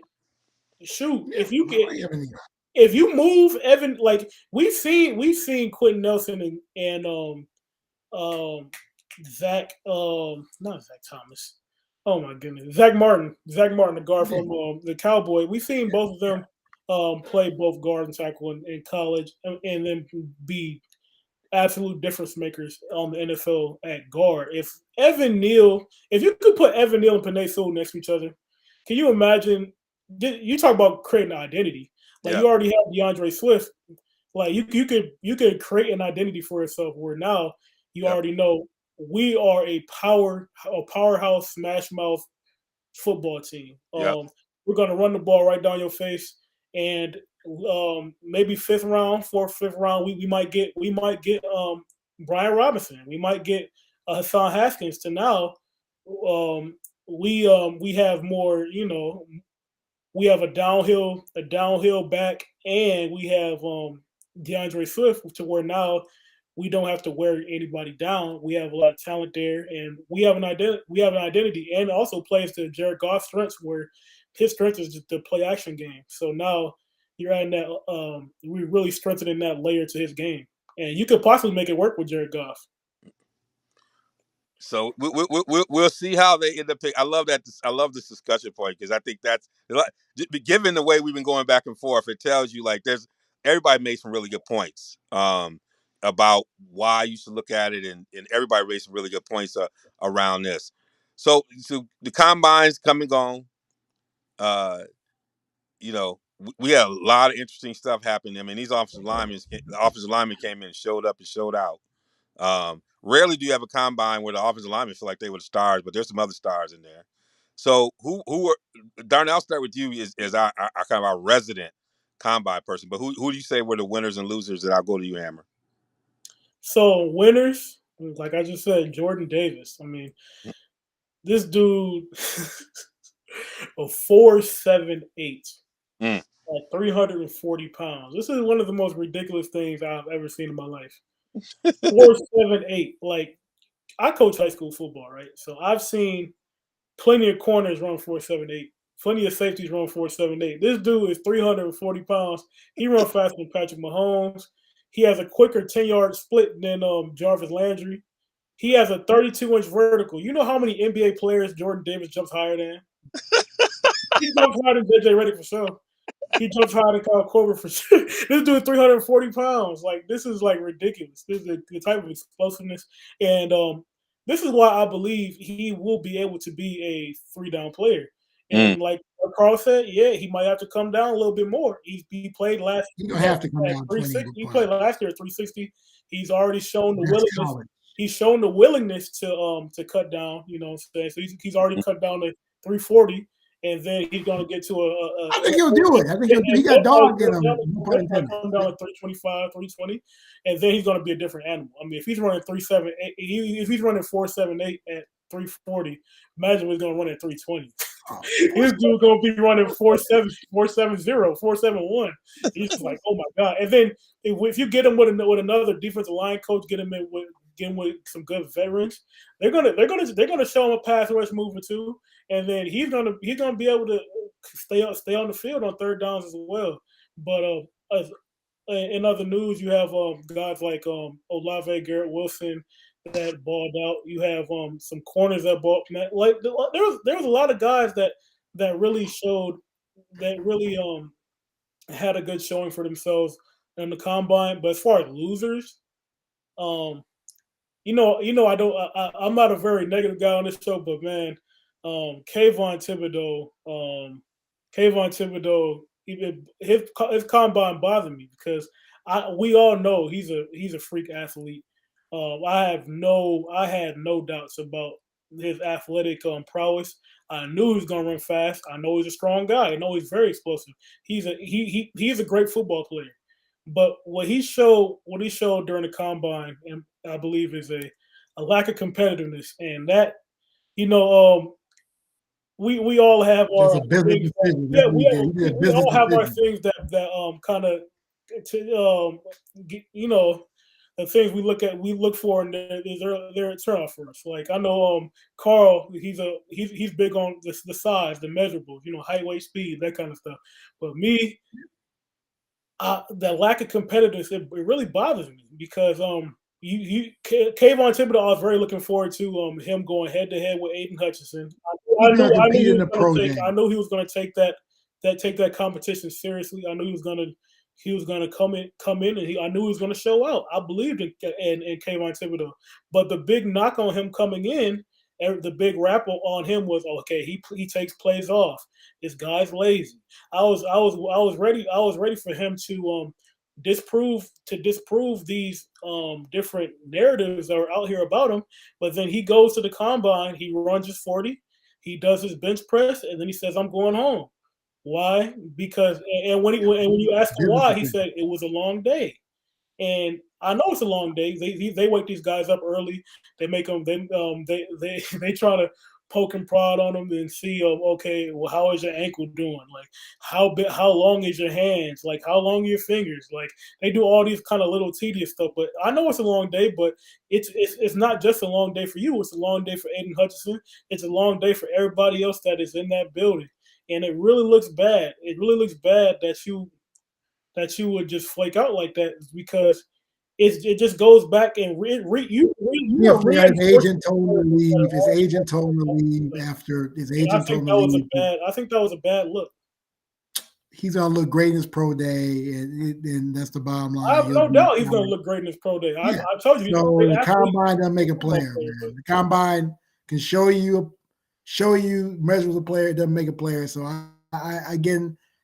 shoot, Yeah, if you if you move Evan, like we've seen Quentin Nelson and Zach, not Zach Thomas. Oh my goodness, Zach Martin, the guard from the Cowboy. We've seen both of them play both guard and tackle in college, and then be absolute difference makers on the NFL at guard. If you could put Evan Neal and Penei Sewell next to each other, can you imagine? You talk about creating an identity. Like Yeah. you already have DeAndre Swift. Like you could create an identity for yourself where now you already know we are a powerhouse smash mouth football team. Yeah. We're gonna run the ball right down your face, and maybe fourth, fifth round, we might get Brian Robinson. We might get Hassan Haskins. To now, we have more. We have a downhill back, and we have DeAndre Swift to where now we don't have to wear anybody down. We have a lot of talent there, and we have an identity, and also plays to Jared Goff's strengths, where his strength is the play action game. So now you're adding that. We're really strengthening that layer to his game, and you could possibly make it work with Jared Goff. So we'll see how they end up. I love that. I love this discussion point because I think that's given the way we've been going back and forth. It tells you like everybody made some really good points about why you should look at it, and everybody made some really good points around this. So the combine's come and gone. We had a lot of interesting stuff happening. I mean, the offensive linemen came in and showed up and showed out. Rarely do you have a combine where the offensive linemen feel like they were the stars, but there's some other stars in there. So who are Darnell? I'll start with you as our kind of our resident combine person. But who do you say were the winners and losers? And I'll go to you, Hammer. So winners, like I just said, Jordan Davis. I mean, this dude, a 4'7" at 340 pounds. This is one of the most ridiculous things I've ever seen in my life. 4'7". Like, I coach high school football, right? So I've seen plenty of corners run 4'7", plenty of safeties run 4'7". This dude is 340 pounds. He runs faster than Patrick Mahomes. He has a quicker 10-yard split than Jarvis Landry. He has a 32-inch vertical. You know how many NBA players Jordan Davis jumps higher than? He jumps higher than JJ Redick for sure. He jumps higher than Kyle Korver for sure. This dude is 340 pounds. Like, this is like ridiculous. This is the type of explosiveness. And this is why I believe he will be able to be a 3-down player. And like Carl said, yeah, he might have to come down a little bit more. He played last year. You don't have to come down 360. He played last year at 360. He's already shown the That's willingness. college. He's shown the willingness to cut down. You know what I'm saying? So he's already cut down to 340. And then he's going to get to I think he'll do it. I think he got dog in him. Come down to 325, 320, and then he's going to be a different animal. I mean, if he's running 378, if he's running 478 at 340, imagine what he's going to run at 320. This dude's going to be running 470, 471. He's just like, oh my god! And then if you get him with another defensive line coach, get him with some good veterans, they're gonna show him a pass rush mover too, and then he's gonna be able to stay on the field on third downs as well. But in other news, you have guys like Olave, Garrett Wilson that balled out. You have some corners that balled. Like there was a lot of guys that really had a good showing for themselves in the combine. But as far as losers, I'm not a very negative guy on this show, but man, Kayvon Thibodeau, his combine bothered me because we all know he's a freak athlete. I had no doubts about his athletic prowess. I knew he was gonna run fast. I know he's a strong guy. I know he's very explosive. He's a great football player. But what he showed during the combine, and I believe, is a lack of competitiveness, and that we all have our things. We all have our things that kind of the things we look for, and they're a turnoff for us. Like I know Carl, he's big on the size, the measurables, height, weight, speed, that kind of stuff. But me, the lack of competitiveness, it really bothers me because Kayvon Thibodeau, I was very looking forward to him going head to head with Aiden Hutchinson. I knew he was going to take that competition seriously. I knew he was going to come in, and I knew he was going to show out. I believed in Kayvon Thibodeau, but the big knock on him coming in, and the big rap on him was, okay, he takes plays off. This guy's lazy. I was ready for him to disprove these different narratives that are out here about him. But then he goes to the combine, he runs his 40, he does his bench press, and then he says, "I'm going home." Why? Because and when you ask him why, he said it was a long day. And I know it's a long day. They wake these guys up early. They make them. They try to poke and prod on them and see. Okay, well, how is your ankle doing? Like, how long is your hands? Like, how long are your fingers? Like, they do all these kind of little tedious stuff. But I know it's a long day. But it's not just a long day for you. It's a long day for Aiden Hutchinson. It's a long day for everybody else that is in that building. And it really looks bad. It really looks bad that you would just flake out like that, because it just goes back and his agent told him to leave. His agent told him to leave after his agent told him to leave. I think that was a bad look. He's gonna look great in his pro day, and that's the bottom line. I have no doubt he's gonna look great in his pro day. I told you. So the combine doesn't make a player, man. The combine can show you measures a player, it doesn't make a player. So I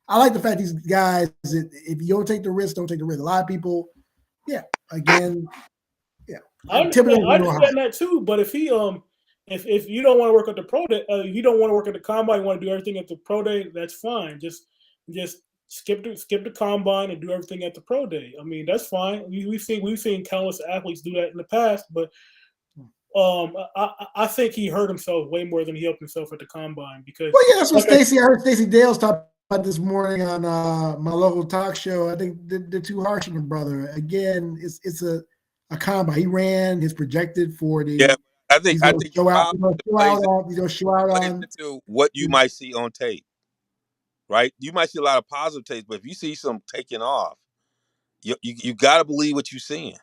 like the fact these guys, if you don't take the risk, don't take the risk. A lot of people, I understand that too. But if he if you don't want to work at the pro day, you don't want to work at the combine, you want to do everything at the pro day, that's fine. Just skip the combine and do everything at the pro day. I mean, that's fine. We've seen countless athletes do that in the past, but I think he hurt himself way more than he helped himself at the combine, because. Well, yeah, that's what I heard Stacey Dale's talking about this morning on my local talk show. I think they're too harsh on the brother. Again, it's a combine. He ran his projected 40. Yeah, I think he's going to show out on into what you might see on tape, right? You might see a lot of positive tapes, but if you see some taking off, you got to believe what you're seeing.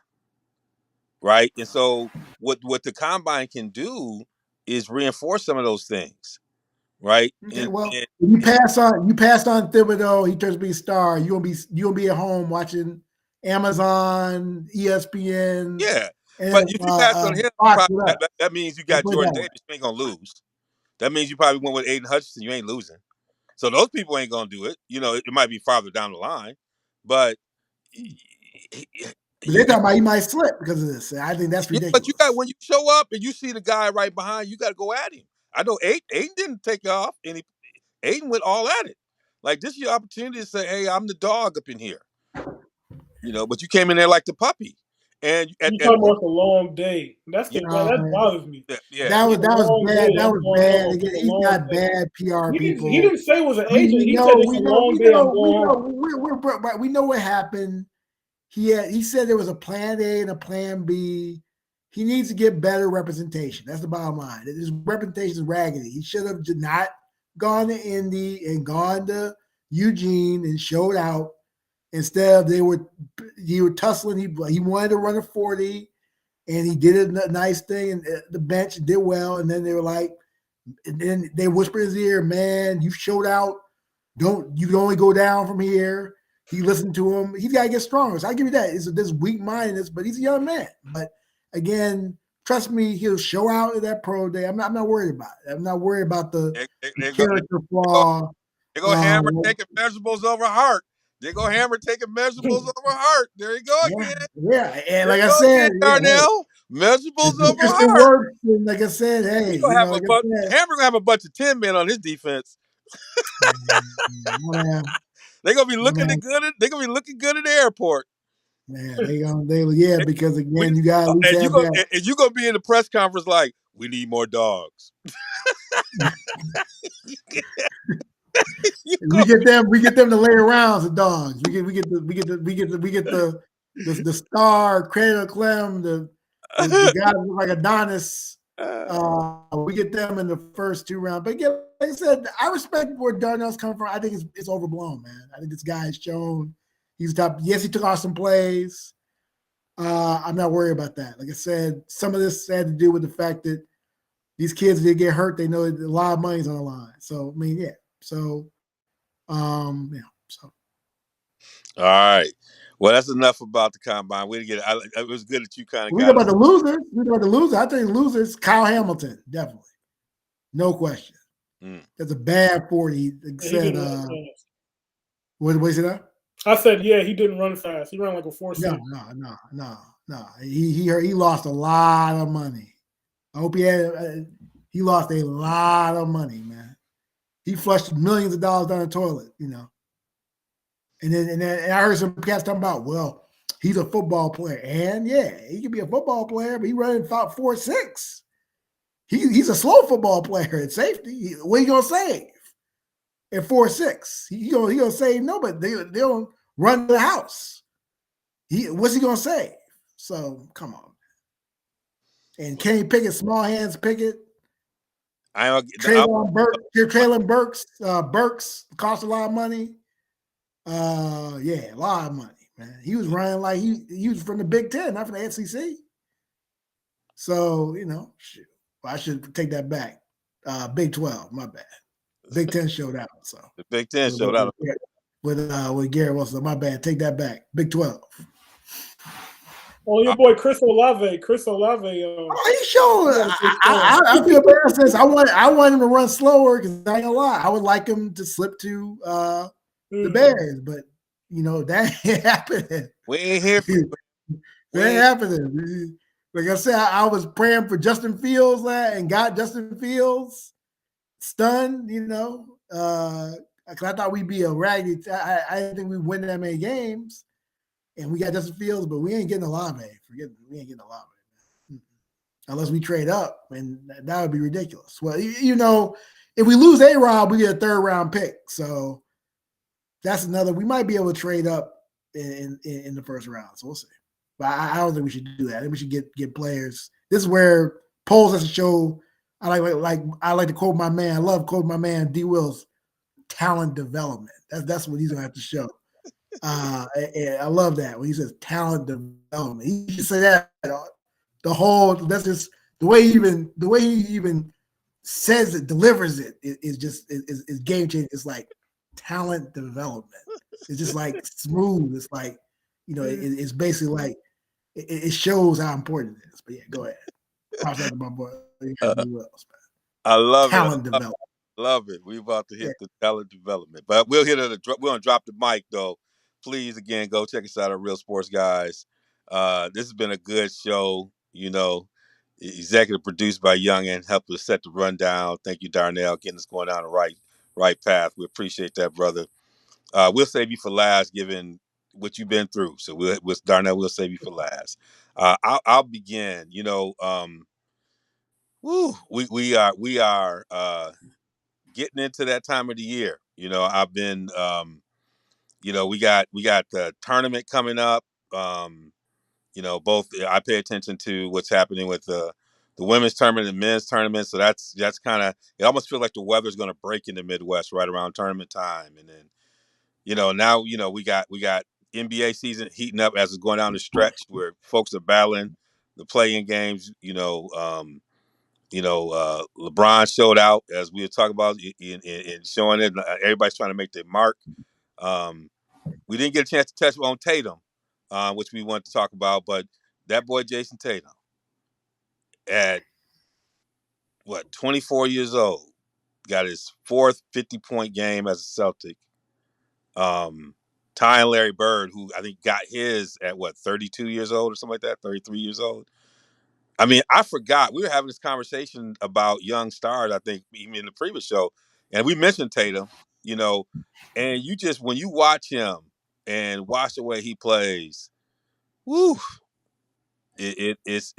Right. And so what the combine can do is reinforce some of those things. Right. Okay, you passed on Thibodeau, he turns to be a star. You'll be at home watching Amazon, ESPN. Yeah. But if you pass on him, that means you got Jordan Davis, you ain't gonna lose. That means you probably went with Aiden Hutchinson, you ain't losing. So those people ain't gonna do it. It might be farther down the line, but they're talking about he might slip because of this. I think that's ridiculous. But when you show up and you see the guy right behind you, got to go at him. I know Aiden didn't take off, and Aiden went all at it. Like, this is your opportunity to say, "Hey, I'm the dog up in here," But you came in there like the puppy. And you talking about a long day. That bothers me. Yeah. That was bad. That was bad. Again, he's got bad PR people. He didn't say it was an agent. He said it's a long day. We know what happened. He said there was a plan A and a plan B. He needs to get better representation. That's the bottom line. His representation is raggedy. He should have not gone to Indy and gone to Eugene and showed out. Instead, he were tussling. He wanted to run a 40, and he did a nice thing, and the bench did well. And then they were like, and then they whispered in his ear, "Man, you showed out. You can only go down from here." He listened to him. He's got to get stronger. So I give you that. It's this weak-mindedness, but he's a young man. But again, trust me, he'll show out at that pro day. I'm not worried about it. I'm not worried about the character flaw. They go Hammer taking measurables over Hart. They go Hammer taking measurables over Hart. There you go again. Yeah, and like I said, Darnell, measurables over Hart. And like I said, hey, Hammer gonna have a bunch of 10 men on his defense. They're gonna be looking good. They're gonna be looking good at the airport. Man, because again, you got and you're gonna be in the press conference like, "We need more dogs." we get them to lay around the dogs. We get the star Cradle Clem, the guys look like Adonis. We get them in the first 2 rounds. But again, like I said, I respect where Darnell's coming from. I think it's overblown, man. I think this guy has shown He's top. Yes, he took off some plays. I'm not worried about that. Like I said, some of this had to do with the fact that these kids did get hurt. They know that a lot of money's on the line. So I mean, yeah. So, yeah. So. All right. Well, that's enough about the combine. We didn't get. It was good that you kind of We got talk about the losers. We talk about the losers. I think losers. Kyle Hamilton, definitely, no question. That's a bad 40. Like said, what is it? I said, yeah, he didn't run fast. He ran like a 4.6. No. He lost a lot of money. I hope he lost a lot of money, man. He flushed millions of dollars down the toilet, you know. And then I heard some cats talking about, well, he's a football player. And yeah, he can be a football player, but he running about 4.6. He's a slow football player at safety. What are you gonna save at 4.6? He gonna save nobody. They don't run the house. What's he gonna save? So come on. And Kenny Pickett, small hands Pickett. Traylon Burks cost a lot of money. Yeah, a lot of money, man. He was running like he was from the Big Ten, not from the SEC. So, you know, shoot. Well, I should take that back. Big 12, my bad. Big 10 showed out. So the Big Ten showed out with Garrett Wilson. My bad. Take that back. Big 12. Oh, your boy Chris Olave. He showed. I feel bad since I want him to run slower because I ain't gonna lie. I would like him to slip to the Bears, but you know that ain't happening. We ain't here for that ain't happening. Like I said, I was praying for Justin Fields and got Justin Fields stunned, you know. Because I thought we'd be a raggedy. I didn't think we'd win that many games. And we got Justin Fields, but we ain't getting Olave. We ain't getting Olave, man. Unless we trade up, and that would be ridiculous. Well, you know, if we lose A-Rob, we get a 3rd round pick. So that's another. We might be able to trade up in the 1st round. So we'll see. But I don't think we should do that. I think we should get players. This is where polls has to show. I like to quote my man. I love quoting my man D. Will's talent development. That's what he's gonna have to show. I love that when he says talent development. He should say that that's just the way he even says it, delivers it is game changing. It's like talent development. It's just like smooth. It's like, you know, it's basically like it shows how important it is. But yeah, go ahead. Props out to my boy. I love talent it. development. Love it. We about to hit the talent development, but we'll hit it. We're gonna drop the mic though. Please, again, go check us out at Real Sports Guys. This has been a good show. You know, executive produced by Youngin, helped us set the rundown. Thank you, Darnell, getting us going down the right path. We appreciate that, brother. We'll save you for last, given what you've been through. So with Darnell, we'll save you for last. I'll begin. You know, we are getting into that time of the year. You know, I've been. You know, we got the tournament coming up. You know, both I pay attention to what's happening with the women's tournament and men's tournament. So that's kind of, it almost feels like the weather's going to break in the Midwest right around tournament time. And then, you know, now, you know, we got NBA season heating up as it's going down the stretch where folks are battling the play-in games. LeBron showed out as we were talking about in showing it. Everybody's trying to make their mark. We didn't get a chance to touch on Tatum, which we wanted to talk about, but that boy Jason Tatum, at 24 years old, got his 4th 50-point game as a Celtic. Tying Larry Bird, who I think got his at 32 years old or something like that, 33 years old. I mean, I forgot. We were having this conversation about young stars, I think, even in the previous show, and we mentioned Tatum, you know, and you just, when you watch him and watch the way he plays, woo, it's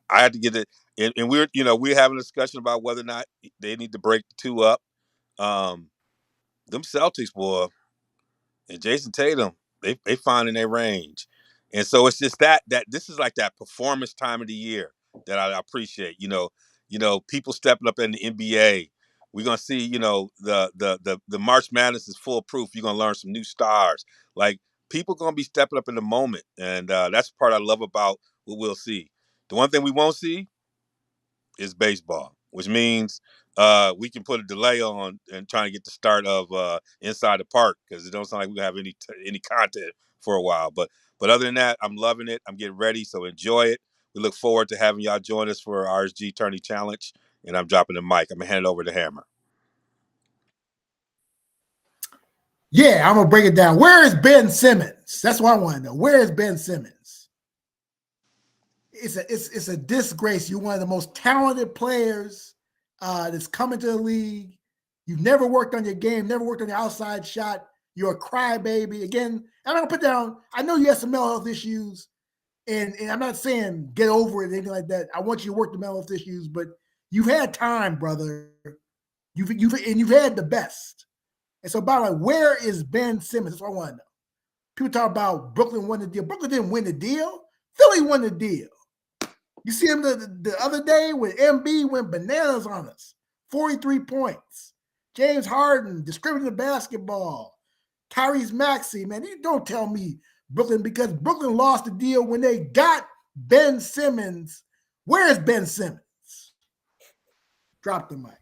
I had to get it, and we're having a discussion about whether or not they need to break the two up. Them Celtics, boy, and Jason Tatum, they find in their range, and so it's just that this is like that performance time of the year that I appreciate. People stepping up in the NBA. We're gonna see, the March Madness is full proof. You're gonna learn some new stars. Like people going to be stepping up in the moment, and that's the part I love about what we'll see. The one thing we won't see is baseball, which means we can put a delay on and trying to get the start of Inside the Park, because it don't sound like we have any content for a while. But other than that, I'm loving it. I'm getting ready, so enjoy it. We look forward to having y'all join us for our RSG Tourney Challenge, and I'm dropping the mic. I'm going to hand it over to Hammer. Yeah, I'm gonna break it down. Where is Ben Simmons? That's what I want to know. Where is Ben Simmons? It's a disgrace. You're one of the most talented players that's coming to the league. You've never worked on your game, never worked on your outside shot. You're a crybaby. Again, I'm gonna put down. I know you have some mental health issues, and I'm not saying get over it or anything like that. I want you to work the mental health issues, but you've had time, brother. You've had the best. And so, by the way, where is Ben Simmons? That's what I want to know. People talk about Brooklyn won the deal. Brooklyn didn't win the deal. Philly won the deal. You see him the other day when MB went bananas on us. 43 points. James Harden, distributing the basketball. Tyrese Maxey, man, you don't tell me Brooklyn, because Brooklyn lost the deal when they got Ben Simmons. Where is Ben Simmons? Drop the mic.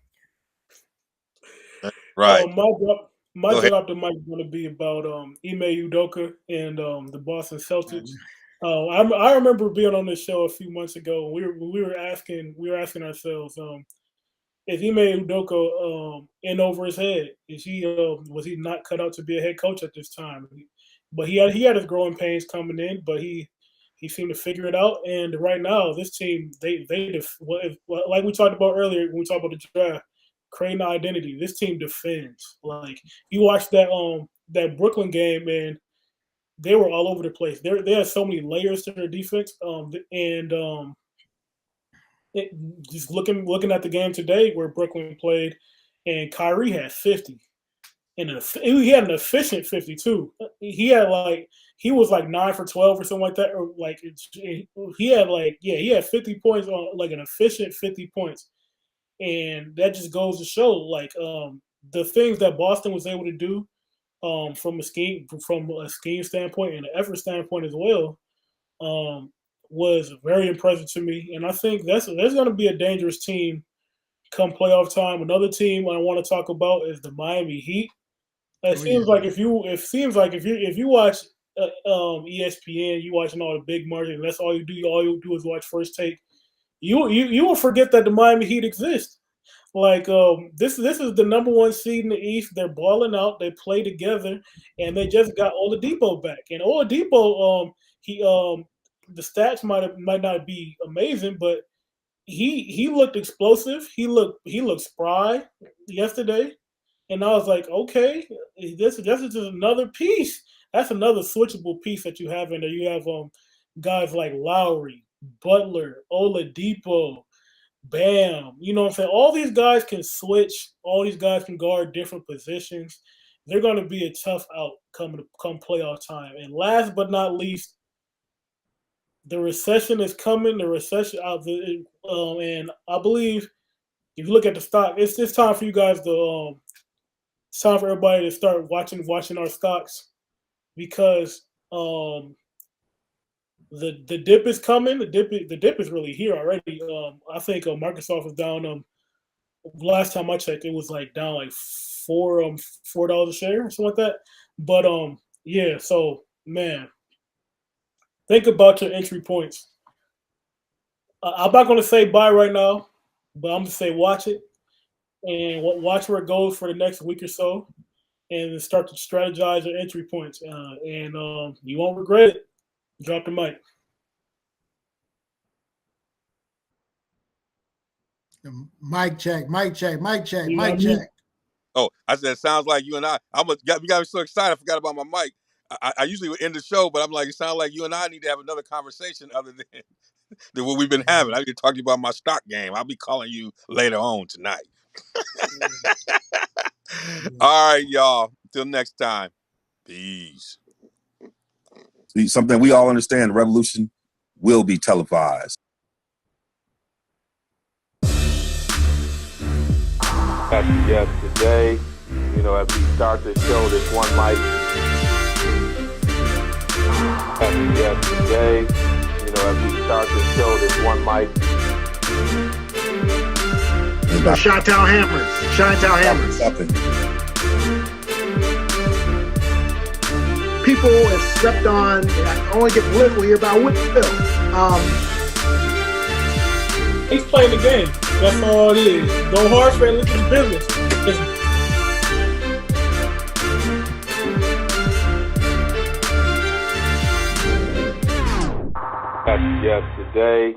Right. My drop the mic is going to be about Ime Udoka and the Boston Celtics. I remember being on this show a few months ago. We were asking ourselves, is Ime Udoka in over his head? Was he not cut out to be a head coach at this time? But he had his growing pains coming in, but he seemed to figure it out. And right now, this team, they like we talked about earlier when we talked about the draft, creating an identity. This team defends. Like, you watched that Brooklyn game, and they were all over the place. They had so many layers to their defense. Just looking at the game today where Brooklyn played, and Kyrie had 50, and he had an efficient 52. He was like 9 for 12 or something like that, or like he had 50 points on like an efficient 50 points. And that just goes to show, like, the things that Boston was able to do from a scheme standpoint and an effort standpoint as well was very impressive to me. And I think there's going to be a dangerous team come playoff time. Another team I want to talk about is the Miami Heat. It seems like if you watch ESPN, you watching all the big markets, and that's all you do is watch First Take. You will forget that the Miami Heat exist. Like, this is the number one seed in the East. They're balling out. They play together, and they just got Oladipo back. And Oladipo, the stats might not be amazing, but he looked explosive. He looked spry yesterday, and I was like, okay, this is just another piece. That's another switchable piece that you have in there. You have guys like Lowry, Butler, Oladipo, Bam. You know what I'm saying? All these guys can switch. All these guys can guard different positions. They're going to be a tough out come playoff time. And last but not least, the recession is coming. The recession out there, and I believe if you look at the stock, it's time for you guys to. It's time for everybody to start watching our stocks, because the dip is coming. The dip is really here already. I think Microsoft was down. Last time I checked, it was like down like $4 a share or something like that. But yeah. So, man, think about your entry points. I'm not going to say buy right now, but I'm going to say watch it and watch where it goes for the next week or so, and start to strategize your entry points. And you won't regret it. Drop the mic. Mic check. Oh, I said, sounds like you and I. You got me so excited, I forgot about my mic. I usually would end the show, but I'm like, it sounds like you and I need to have another conversation other than what we've been having. I need to talk to you about my stock game. I'll be calling you later on tonight. All right, y'all. Till next time. Peace. See, something we all understand, the revolution will be televised. Yes, today, as we start the show, this One Mic Yes, today, you know, as we start the show, this one mic. Chi-Town Hammers. Chi-Town Hammers. Something. People have slept on. I don't want to get political here, but I will. He's playing the game. That's all it is. Go hard for it. Look at the business. Yes, today,